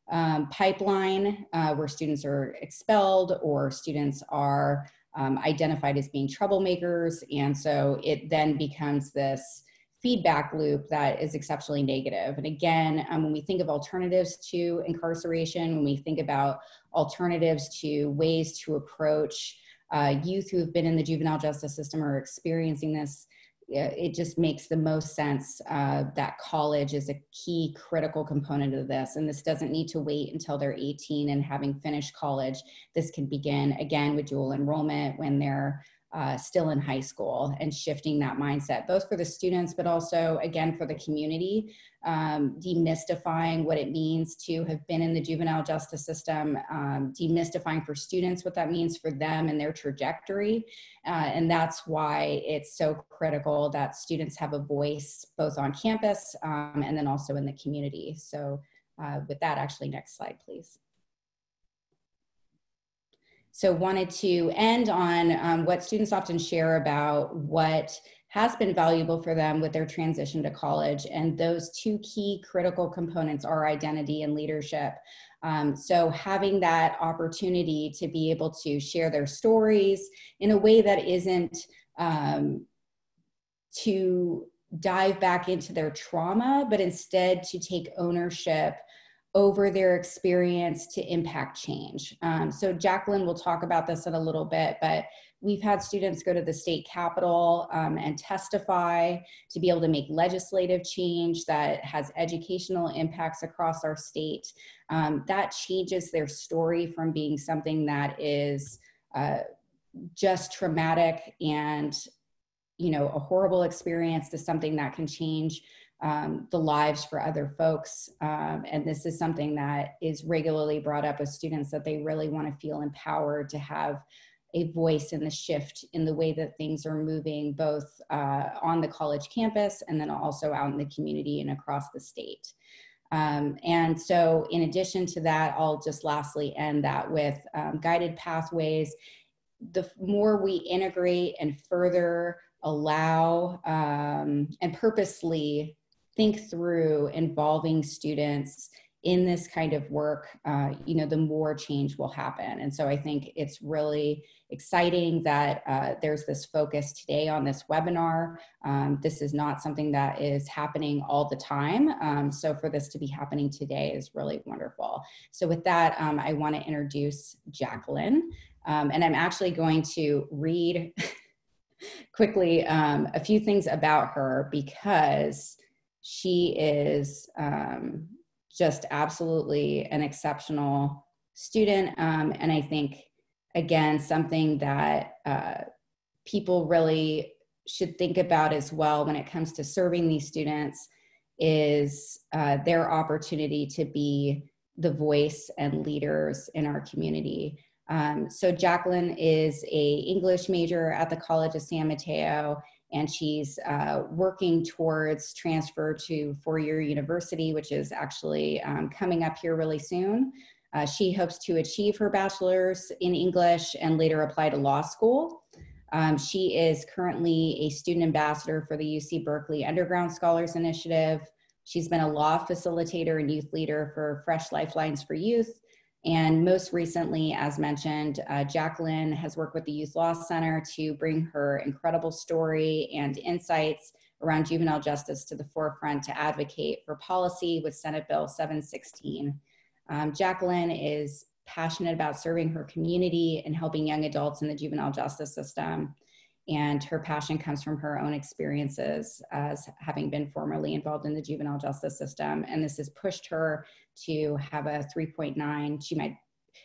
pipeline where students are expelled or students are identified as being troublemakers. And so it then becomes this feedback loop that is exceptionally negative. And again, when we think of alternatives to incarceration, when we think about alternatives to ways to approach youth who have been in the juvenile justice system or experiencing this, it just makes the most sense that college is a key critical component of this. And this doesn't need to wait until they're 18 and having finished college. This can begin again with dual enrollment when they're still in high school, and shifting that mindset, both for the students, but also again for the community, demystifying what it means to have been in the juvenile justice system, demystifying for students what that means for them and their trajectory. And that's why it's so critical that students have a voice both on campus and then also in the community. So with that, actually, next slide, please. So wanted to end on what students often share about what has been valuable for them with their transition to college. And those two key critical components are identity and leadership. So having that opportunity to be able to share their stories in a way that isn't to dive back into their trauma, but instead to take ownership over their experience to impact change. So Jacqueline will talk about this in a little bit, but we've had students go to the state capitol and testify to be able to make legislative change that has educational impacts across our state. That changes their story from being something that is just traumatic and a horrible experience to something that can change the lives for other folks. And this is something that is regularly brought up with students, that they really want to feel empowered to have a voice in the shift in the way that things are moving, both on the college campus and then also out in the community and across the state. And so in addition to that, I'll just lastly end that with guided pathways. The more we integrate and further allow and purposely think through involving students in this kind of work, the more change will happen. And so I think it's really exciting that there's this focus today on this webinar. This is not something that is happening all the time. So for this to be happening today is really wonderful. So with that, I want to introduce Jacqueline. And I'm actually going to read quickly a few things about her, because she is just absolutely an exceptional student. And I think, again, something that people really should think about as well when it comes to serving these students is their opportunity to be the voice and leaders in our community. So Jacqueline is an English major at the College of San Mateo, and she's working towards transfer to four-year university, which is actually coming up here really soon. She hopes to achieve her bachelor's in English and later apply to law school. She is currently a student ambassador for the UC Berkeley Underground Scholars Initiative. She's been a law facilitator and youth leader for Fresh Lifelines for Youth. And most recently, as mentioned, Jacqueline has worked with the Youth Law Center to bring her incredible story and insights around juvenile justice to the forefront to advocate for policy with Senate Bill 716. Jacqueline is passionate about serving her community and helping young adults in the juvenile justice system. And her passion comes from her own experiences as having been formerly involved in the juvenile justice system. And this has pushed her to have a 3.9.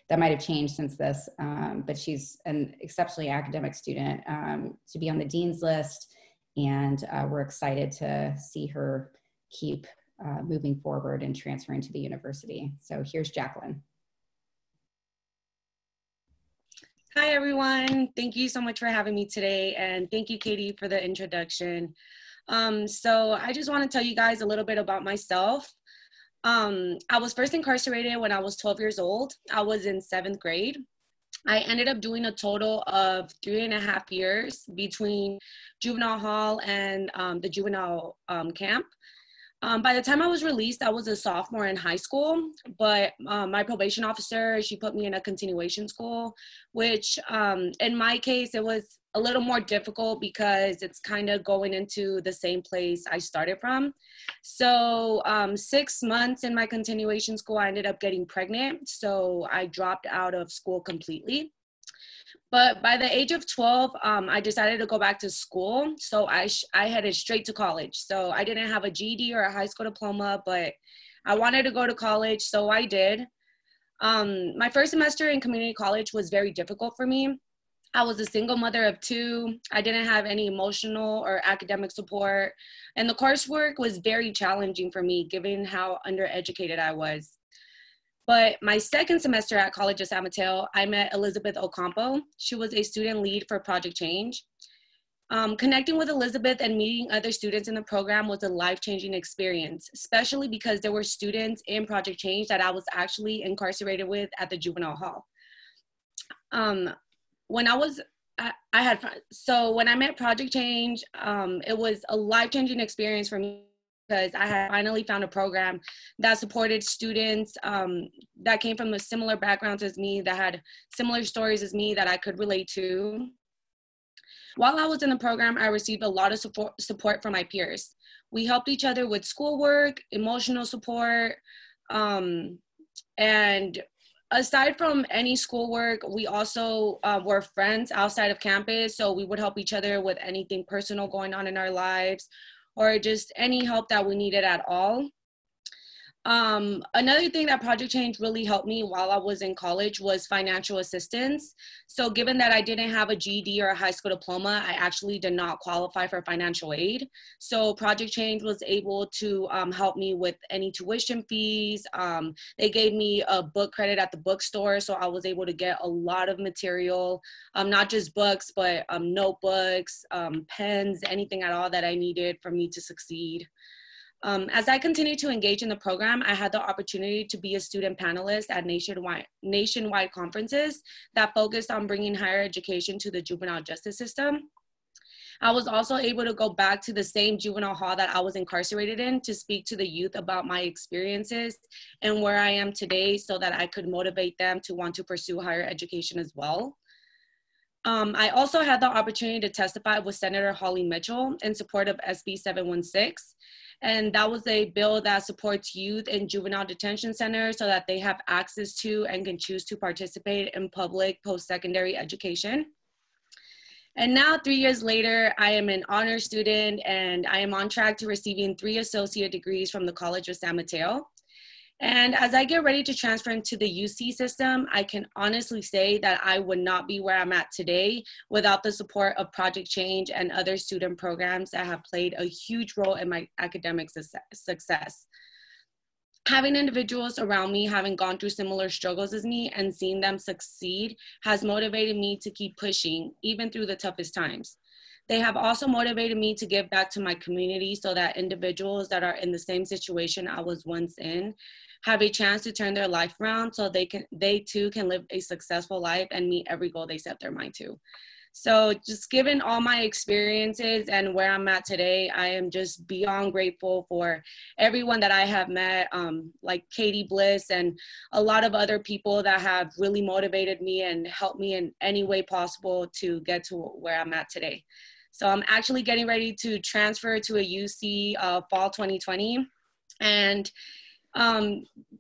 That might have changed since this, but she's an exceptionally academic student, to be on the dean's list. And we're excited to see her keep moving forward and transferring to the university. So here's Jacqueline. Hi, everyone. Thank you so much for having me today. And thank you, Katie, for the introduction. So I just want to tell you guys a little bit about myself. I was first incarcerated when I was 12 years old. I was in 7th grade. I ended up doing a total of 3.5 years between juvenile hall and the juvenile camp. By the time I was released, I was a sophomore in high school, but my probation officer, she put me in a continuation school, which in my case, it was a little more difficult because it's kind of going into the same place I started from. So 6 months in my continuation school, I ended up getting pregnant. So I dropped out of school completely. But by the age of 12, I decided to go back to school. So I headed straight to college. So I didn't have a GED or a high school diploma, but I wanted to go to college, so I did. My first semester in community college was very difficult for me. I was a single mother of 2. I didn't have any emotional or academic support. And the coursework was very challenging for me, given how undereducated I was. But my second semester at College of San Mateo, I met Elizabeth Ocampo. She was a student lead for Project Change. Connecting with Elizabeth and meeting other students in the program was a life-changing experience, especially because there were students in Project Change that I was actually incarcerated with at the juvenile hall. When I met Project Change, it was a life-changing experience for me, because I had finally found a program that supported students that came from a similar backgrounds as me, that had similar stories as me that I could relate to. While I was in the program, I received a lot of support from my peers. We helped each other with schoolwork, emotional support, and aside from any schoolwork, we also were friends outside of campus, so we would help each other with anything personal going on in our lives, or just any help that we needed at all. Another thing that Project Change really helped me while I was in college was financial assistance. So given that I didn't have a GED or a high school diploma, I actually did not qualify for financial aid. So Project Change was able to help me with any tuition fees. They gave me a book credit at the bookstore, so I was able to get a lot of material, not just books, but notebooks, pens, anything at all that I needed for me to succeed. As I continued to engage in the program, I had the opportunity to be a student panelist at nationwide conferences that focused on bringing higher education to the juvenile justice system. I was also able to go back to the same juvenile hall that I was incarcerated in to speak to the youth about my experiences and where I am today so that I could motivate them to want to pursue higher education as well. I also had the opportunity to testify with Senator Holly Mitchell in support of SB 716. And that was a bill that supports youth in juvenile detention centers so that they have access to and can choose to participate in public post-secondary education. And now 3 years later, I am an honors student and I am on track to receiving 3 associate degrees from the College of San Mateo. And as I get ready to transfer into the UC system, I can honestly say that I would not be where I'm at today without the support of Project Change and other student programs that have played a huge role in my academic success. Having individuals around me having gone through similar struggles as me and seeing them succeed has motivated me to keep pushing, even through the toughest times. They have also motivated me to give back to my community so that individuals that are in the same situation I was once in have a chance to turn their life around so they too can live a successful life and meet every goal they set their mind to. So just given all my experiences and where I'm at today, I am just beyond grateful for everyone that I have met, like Katie Bliss and a lot of other people that have really motivated me and helped me in any way possible to get to where I'm at today. So I'm actually getting ready to transfer to a UC fall 2020. And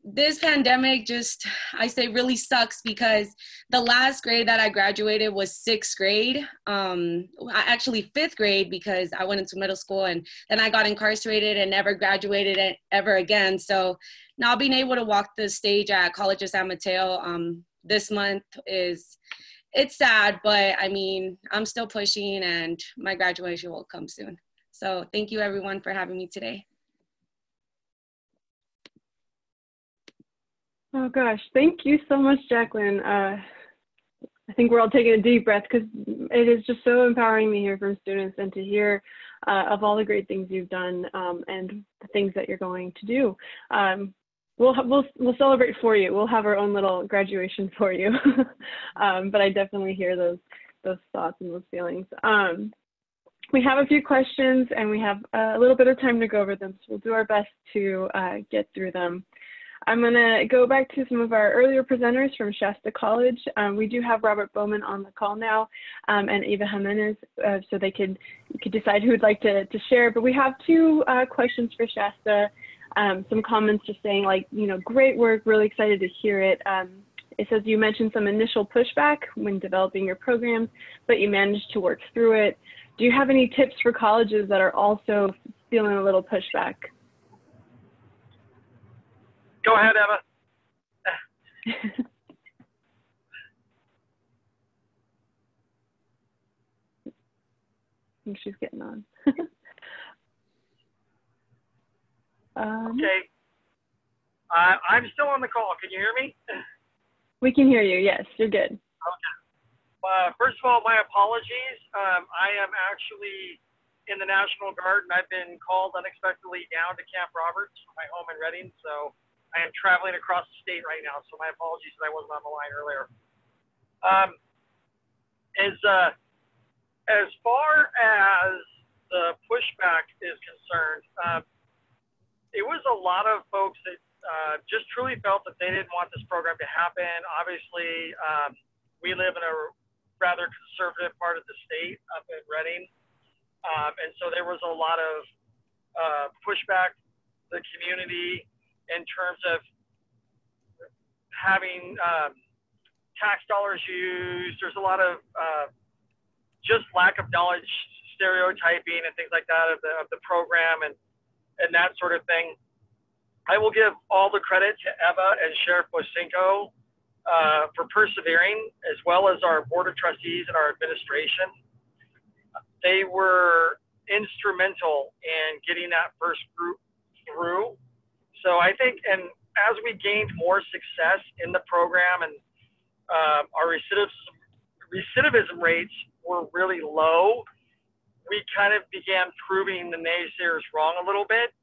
this pandemic just, I say, really sucks because the last grade that I graduated was 6th grade. Actually 5th grade because I went into middle school and then I got incarcerated and never graduated ever again. So now being able to walk the stage at College of San Mateo this month it's sad, but I mean, I'm still pushing and my graduation will come soon. So thank you everyone for having me today. Oh gosh, thank you so much, Jacqueline. I think we're all taking a deep breath because it is just so empowering to hear from students and to hear of all the great things you've done and the things that you're going to do. We'll celebrate for you. We'll have our own little graduation for you. But I definitely hear those thoughts and those feelings. We have a few questions and we have a little bit of time to go over them, so we'll do our best to get through them. I'm going to go back to some of our earlier presenters from Shasta College. We do have Robert Bowman on the call now and Eva Jimenez, so you could decide who would like to share. But we have 2 questions for Shasta. Some comments just saying, like, you know, great work, really excited to hear it. It says you mentioned some initial pushback when developing your programs, but you managed to work through it. Do you have any tips for colleges that are also feeling a little pushback? Go ahead, Eva. I think she's getting on. Okay. I'm still on the call. Can you hear me? We can hear you. Yes, you're good. Okay. First of all, my apologies. I am actually in the National Guard, and I've been called unexpectedly down to Camp Roberts from my home in Reading. So I am traveling across the state right now. So my apologies that I wasn't on the line earlier. As far as the pushback is concerned, it was a lot of folks that just truly felt that they didn't want this program to happen. Obviously, we live in a rather conservative part of the state up in Reading. And so there was a lot of pushback to the community in terms of having tax dollars used. There's a lot of just lack of knowledge, stereotyping and things like that of the program and that sort of thing. I will give all the credit to Eva and Sheriff Bosinko for persevering, as well as our Board of Trustees and our administration. They were instrumental in getting that first group through. So I think, and as we gained more success in the program and our recidivism rates were really low, we kind of began proving the naysayers wrong a little bit.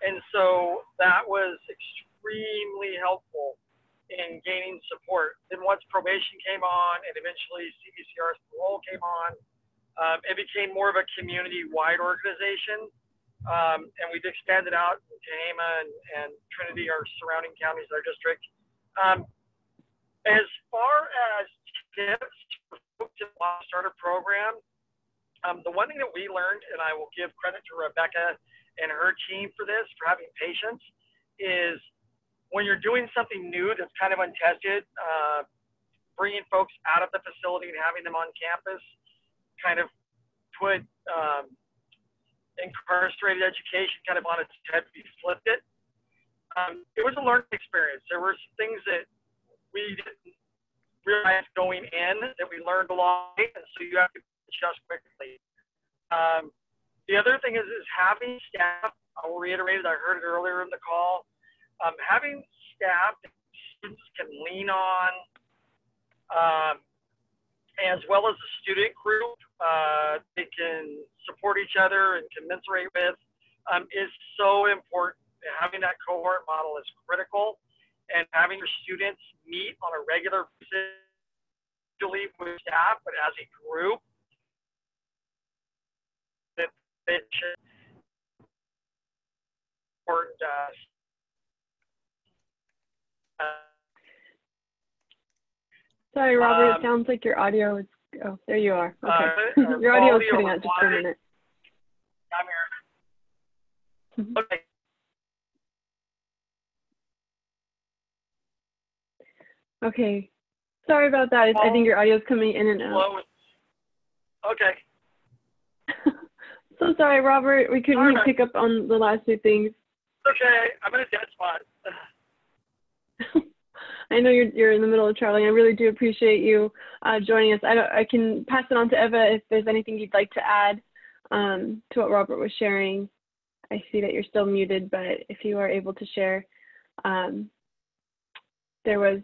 And so that was extremely helpful in gaining support. Then once probation came on and eventually CBCR's parole came on, it became more of a community-wide organization. And we've expanded out to Tehama and Trinity, our surrounding counties, our district. As far as tips for folks that want to start a program, the one thing that we learned, and I will give credit to Rebecca and her team for this, for having patience, is when you're doing something new that's kind of untested, bringing folks out of the facility and having them on campus kind of put incarcerated education kind of on its head. We flipped it. It was a learning experience. There were some things that we didn't realize going in that we learned along the way, and so you have to adjust quickly. The other thing is having staff. I'll reiterate it. I heard it earlier in the call. Having staff that students can lean on, as well as a student group they can support each other and commensurate with, is so important. Having that cohort model is critical, and having your students meet on a regular basis, usually with staff, but as a group, that it should support Sorry, Robert, it sounds like your audio is, oh, there you are. Okay. Your audio is cutting out just for a minute. I'm here. Okay. Okay. Sorry about that. I think your audio is coming in and out. Okay. So sorry, Robert. We couldn't pick up on the last two things. Okay. I'm in a dead spot. I know you're in the middle of traveling. I really do appreciate you joining us. I can pass it on to Eva if there's anything you'd like to add to what Robert was sharing. I see that you're still muted, but if you are able to share, there was.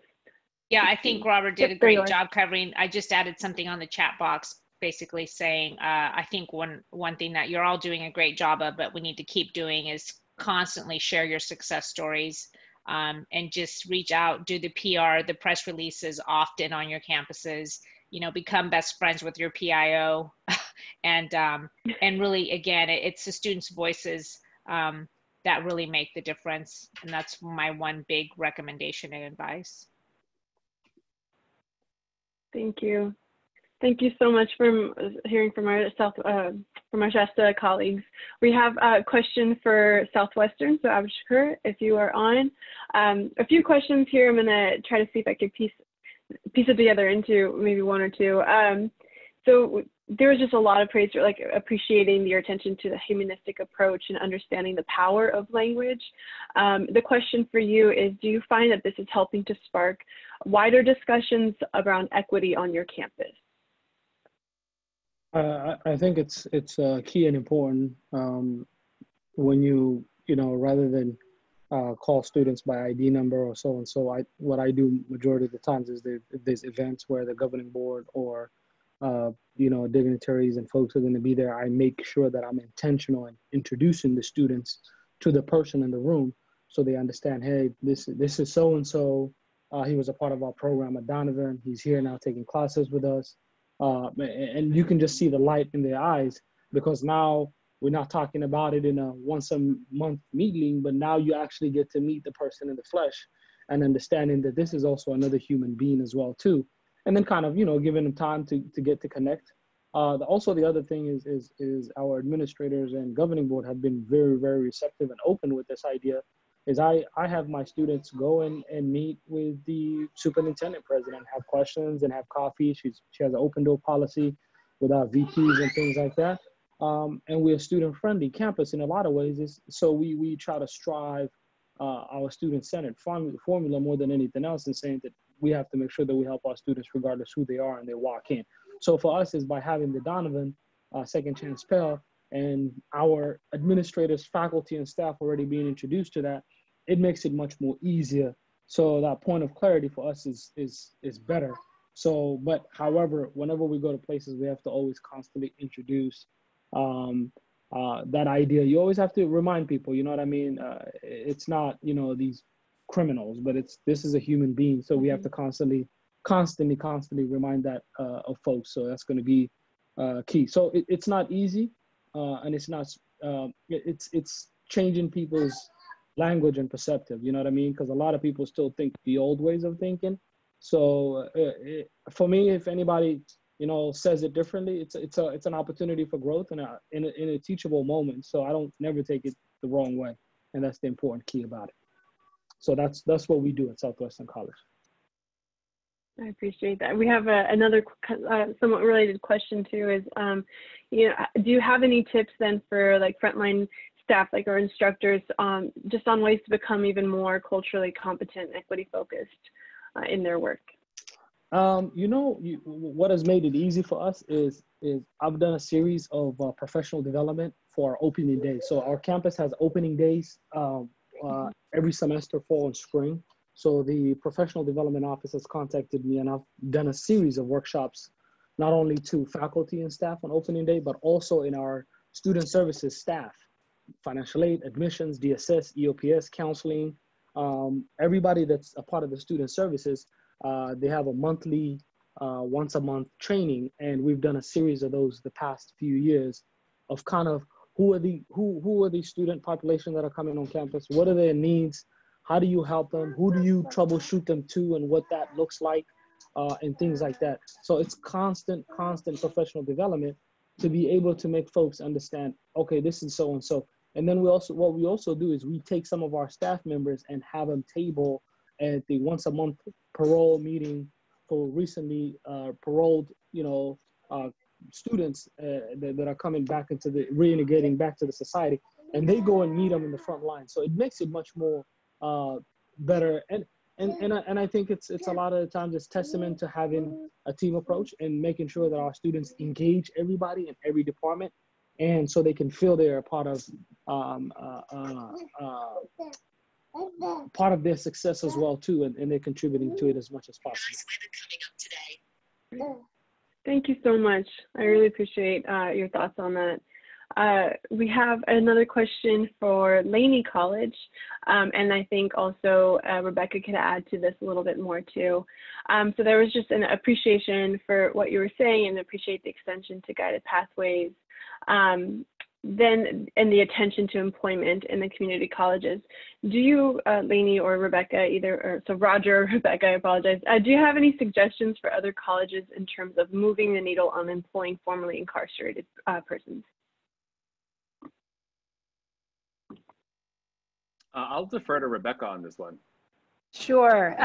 Yeah, I think Robert did a great job covering. I just added something on the chat box, basically saying, I think one thing that you're all doing a great job of, but we need to keep doing is constantly share your success stories. And just reach out, do the PR, the press releases often on your campuses, you know, become best friends with your PIO. and really, again, it's the students' voices that really make the difference. And that's my one big recommendation and advice. Thank you. Thank you so much for hearing from our Shasta colleagues. We have a question for Southwestern, so Abdishakur, if you are on. A few questions here. I'm going to try to see if I could piece it together into maybe one or two. So there was just a lot of praise for like appreciating your attention to the humanistic approach and understanding the power of language. The question for you is, do you find that this is helping to spark wider discussions around equity on your campus? I think it's key and important when you know, rather than call students by ID number or so and so. What I do majority of the times is there's events where the governing board or you know, dignitaries and folks are going to be there. I make sure that I'm intentional in introducing the students to the person in the room, so they understand, hey, this is so and so. He was a part of our program at Donovan. He's here now taking classes with us. And you can just see the light in their eyes, because now we're not talking about it in a once a month meeting, but now you actually get to meet the person in the flesh and understanding that this is also another human being as well too. And then kind of, you know, giving them time to get to connect. Also, the other thing is our administrators and governing board have been very, very receptive and open with this idea. Is I have my students go and meet with the superintendent president, have questions and have coffee. She has an open door policy with our VPs and things like that. And we're a student friendly campus in a lot of ways. So we try to strive our student-centered formula more than anything else, and saying that we have to make sure that we help our students regardless who they are and they walk in. So for us is by having the Donovan Second Chance Pell and our administrators, faculty, and staff already being introduced to that, it makes it much more easier. So that point of clarity for us is better. So, but however, whenever we go to places, we have to always constantly introduce that idea. You always have to remind people, you know what I mean? It's not, you know, these criminals, but this is a human being. So we have to constantly remind that of folks. So that's going to be key. So it's not easy, and it's not, it's changing people's language and perceptive, you know what I mean? Because a lot of people still think the old ways of thinking. So for me, if anybody, you know, says it differently, it's an opportunity for growth and in a teachable moment. So I don't never take it the wrong way, and that's the important key about it. So that's what we do at Southwestern College. I appreciate that. We have another somewhat related question too. Is you know, do you have any tips then for like frontline staff, like our instructors, just on ways to become even more culturally competent, equity focused in their work? You know, what has made it easy for us is I've done a series of professional development for our opening day. So our campus has opening days every semester, fall and spring. So the professional development office has contacted me, and I've done a series of workshops, not only to faculty and staff on opening day, but also in our student services staff, financial aid, admissions, DSS, EOPS, counseling, everybody that's a part of the student services. They have a monthly, once a month training, and we've done a series of those the past few years of kind of who are the student population that are coming on campus, what are their needs, how do you help them, who do you troubleshoot them to, and what that looks like, and things like that. So it's constant professional development to be able to make folks understand, okay, this is so and so. And then what we also do is we take some of our staff members and have them table at the once a month parole meeting for recently paroled, you know, students that are coming back into reintegrating back to the society, and they go and meet them in the front line. So it makes it much more better. And I think it's a lot of the times it's testament to having a team approach and making sure that our students engage everybody in every department, and so they can feel they're a part of their success as well too, and they're contributing to it as much as possible. Thank you so much. I really appreciate your thoughts on that. We have another question for Laney College, and I think also Rebecca could add to this a little bit more too. So there was just an appreciation for what you were saying, and appreciate the extension to guided pathways, then and the attention to employment in the community colleges. Do you, Laney or Rebecca, so Roger or Rebecca, I apologize. Do you have any suggestions for other colleges in terms of moving the needle on employing formerly incarcerated persons? I'll defer to Rebecca on this one. Sure.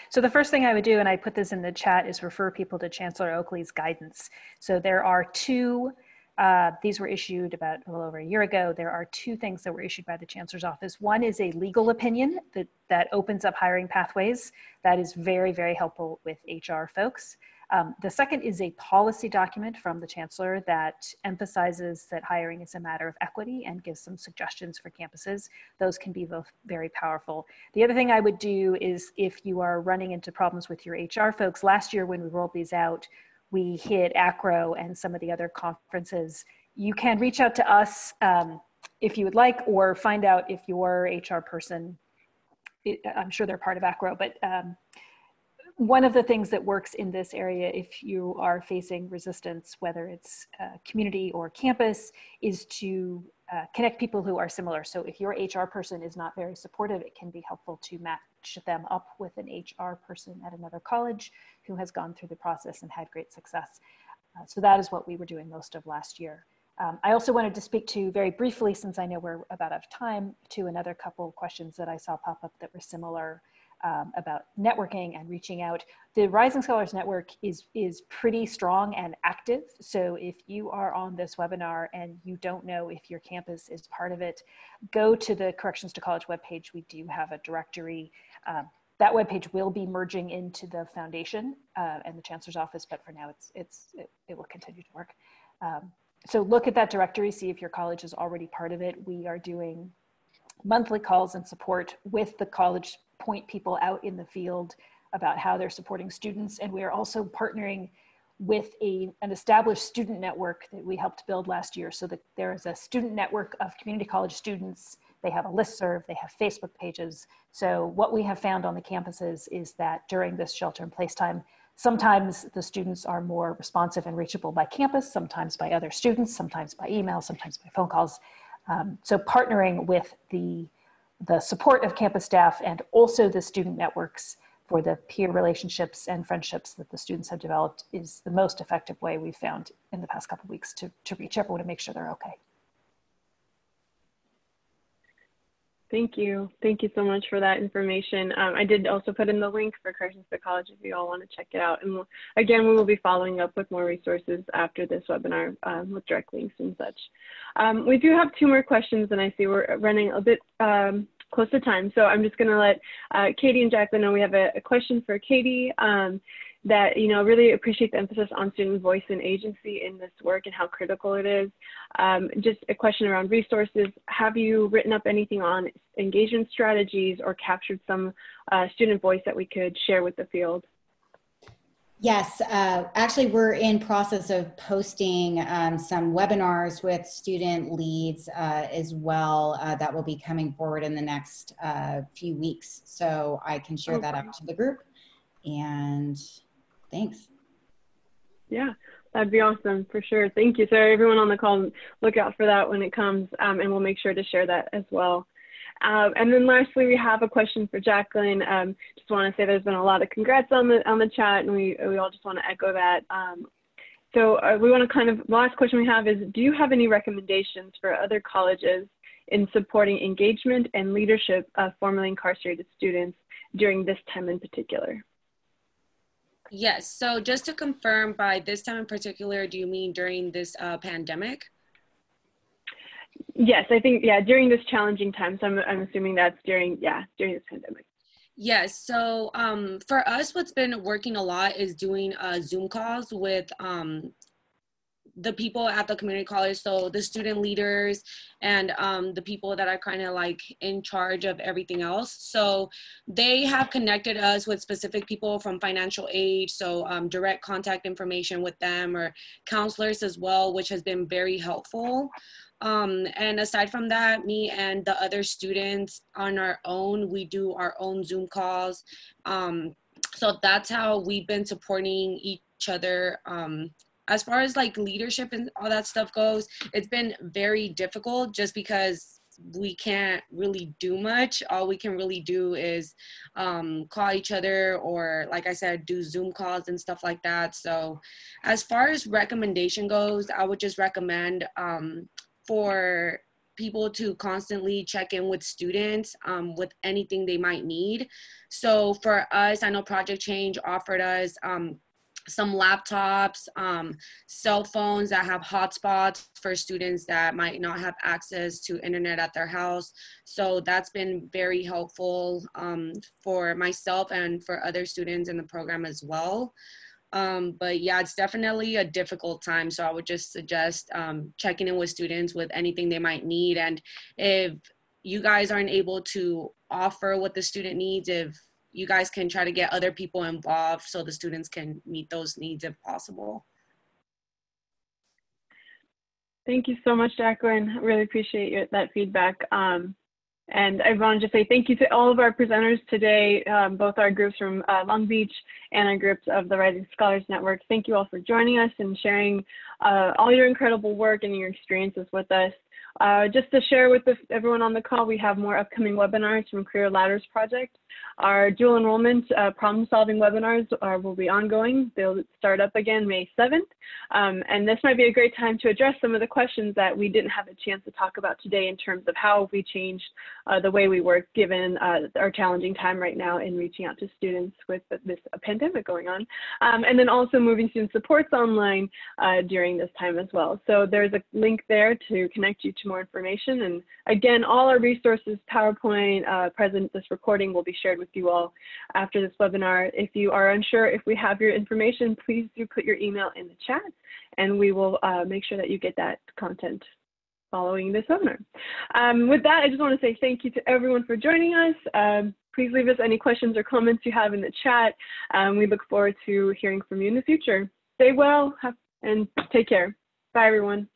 So the first thing I would do, and I put this in the chat, is refer people to Chancellor Oakley's guidance. So there are two, these were issued about a little over a year ago. There are two things that were issued by the Chancellor's office. One is a legal opinion that opens up hiring pathways. That is very, very helpful with HR folks. The second is a policy document from the Chancellor that emphasizes that hiring is a matter of equity and gives some suggestions for campuses. Those can be both very powerful. The other thing I would do is, if you are running into problems with your HR folks, last year when we rolled these out, we hit ACRO and some of the other conferences. You can reach out to us if you would like, or find out if your HR person, I'm sure they're part of ACRO, but one of the things that works in this area, if you are facing resistance, whether it's community or campus, is to connect people who are similar. So if your HR person is not very supportive, it can be helpful to match them up with an HR person at another college who has gone through the process and had great success. So that is what we were doing most of last year. I also wanted to speak to, very briefly, since I know we're about out of time, to another couple of questions that I saw pop up that were similar. about networking and reaching out. The Rising Scholars Network is pretty strong and active. So if you are on this webinar and you don't know if your campus is part of it, go to the Corrections to College webpage. We do have a directory. That webpage will be merging into the foundation and the Chancellor's office, but for now it will continue to work. So look at that directory, see if your college is already part of it. We are doing monthly calls and support with the college, point people out in the field about how they're supporting students. And we are also partnering with an established student network that we helped build last year, so that there is a student network of community college students. They have a listserv, they have Facebook pages. So what we have found on the campuses is that during this shelter-in-place time, sometimes the students are more responsive and reachable by campus, sometimes by other students, sometimes by email, sometimes by phone calls. So partnering with the support of campus staff and also the student networks for the peer relationships and friendships that the students have developed is the most effective way we've found in the past couple of weeks to reach everyone and make sure they're okay. Thank you. Thank you so much for that information. I did also put in the link for Corrections to College if you all want to check it out. And again, we will be following up with more resources after this webinar with direct links and such. We do have 2 more questions, and I see we're running a bit close to time. So I'm just going to let Katie and Jacqueline know we have a question for Katie that, you know, really appreciate the emphasis on student voice and agency in this work and how critical it is. Just a question around resources. Have you written up anything on engagement strategies or captured some student voice that we could share with the field? Yes, actually we're in process of posting some webinars with student leads as well that will be coming forward in the next few weeks. So I can share that out to the group, and thanks. Yeah, that'd be awesome for sure. Thank you. So everyone on the call, look out for that when it comes, and we'll make sure to share that as well. And then lastly, we have a question for Jacqueline. Just want to say there's been a lot of congrats on the chat, and we all just want to echo that. So we want to the last question we have is, do you have any recommendations for other colleges in supporting engagement and leadership of formerly incarcerated students during this time in particular? Yes, so just to confirm, by this time in particular, do you mean during this pandemic? Yes, I think, yeah, during this challenging time. So I'm assuming that's during this pandemic. Yes, so for us, what's been working a lot is doing Zoom calls with the people at the community college, so the student leaders and the people that are kind of like in charge of everything else. So they have connected us with specific people from financial aid, so direct contact information with them, or counselors as well, which has been very helpful. And aside from that, me and the other students on our own, we do our own Zoom calls. So that's how we've been supporting each other. As far as like leadership and all that stuff goes, it's been very difficult just because we can't really do much. All we can really do is call each other, or like I said, do Zoom calls and stuff like that. So as far as recommendation goes, I would just recommend for people to constantly check in with students with anything they might need. So for us, I know Project Change offered us some laptops, cell phones that have hotspots for students that might not have access to internet at their house. So that's been very helpful for myself and for other students in the program as well. But yeah, it's definitely a difficult time. So I would just suggest checking in with students with anything they might need. And if you guys aren't able to offer what the student needs, if you guys can try to get other people involved so the students can meet those needs if possible. Thank you so much, Jacqueline. I really appreciate that feedback. And I want to just say thank you to all of our presenters today, both our groups from Long Beach and our groups of the Rising Scholars Network. Thank you all for joining us and sharing all your incredible work and your experiences with us. Just to share with everyone on the call, we have more upcoming webinars from Career Ladders Project. Our dual enrollment problem-solving webinars will be ongoing. They'll start up again May 7th. And this might be a great time to address some of the questions that we didn't have a chance to talk about today in terms of how we changed the way we work given our challenging time right now in reaching out to students with this pandemic going on. And then also moving student supports online during this time as well. So there's a link there to connect you to more information. And again, all our resources, PowerPoint, this recording will be shared with you all after this webinar. If you are unsure if we have your information, please do put your email in the chat and we will make sure that you get that content following this webinar. With that, I just want to say thank you to everyone for joining us. Please leave us any questions or comments you have in the chat. We look forward to hearing from you in the future. Stay well and take care. Bye, everyone.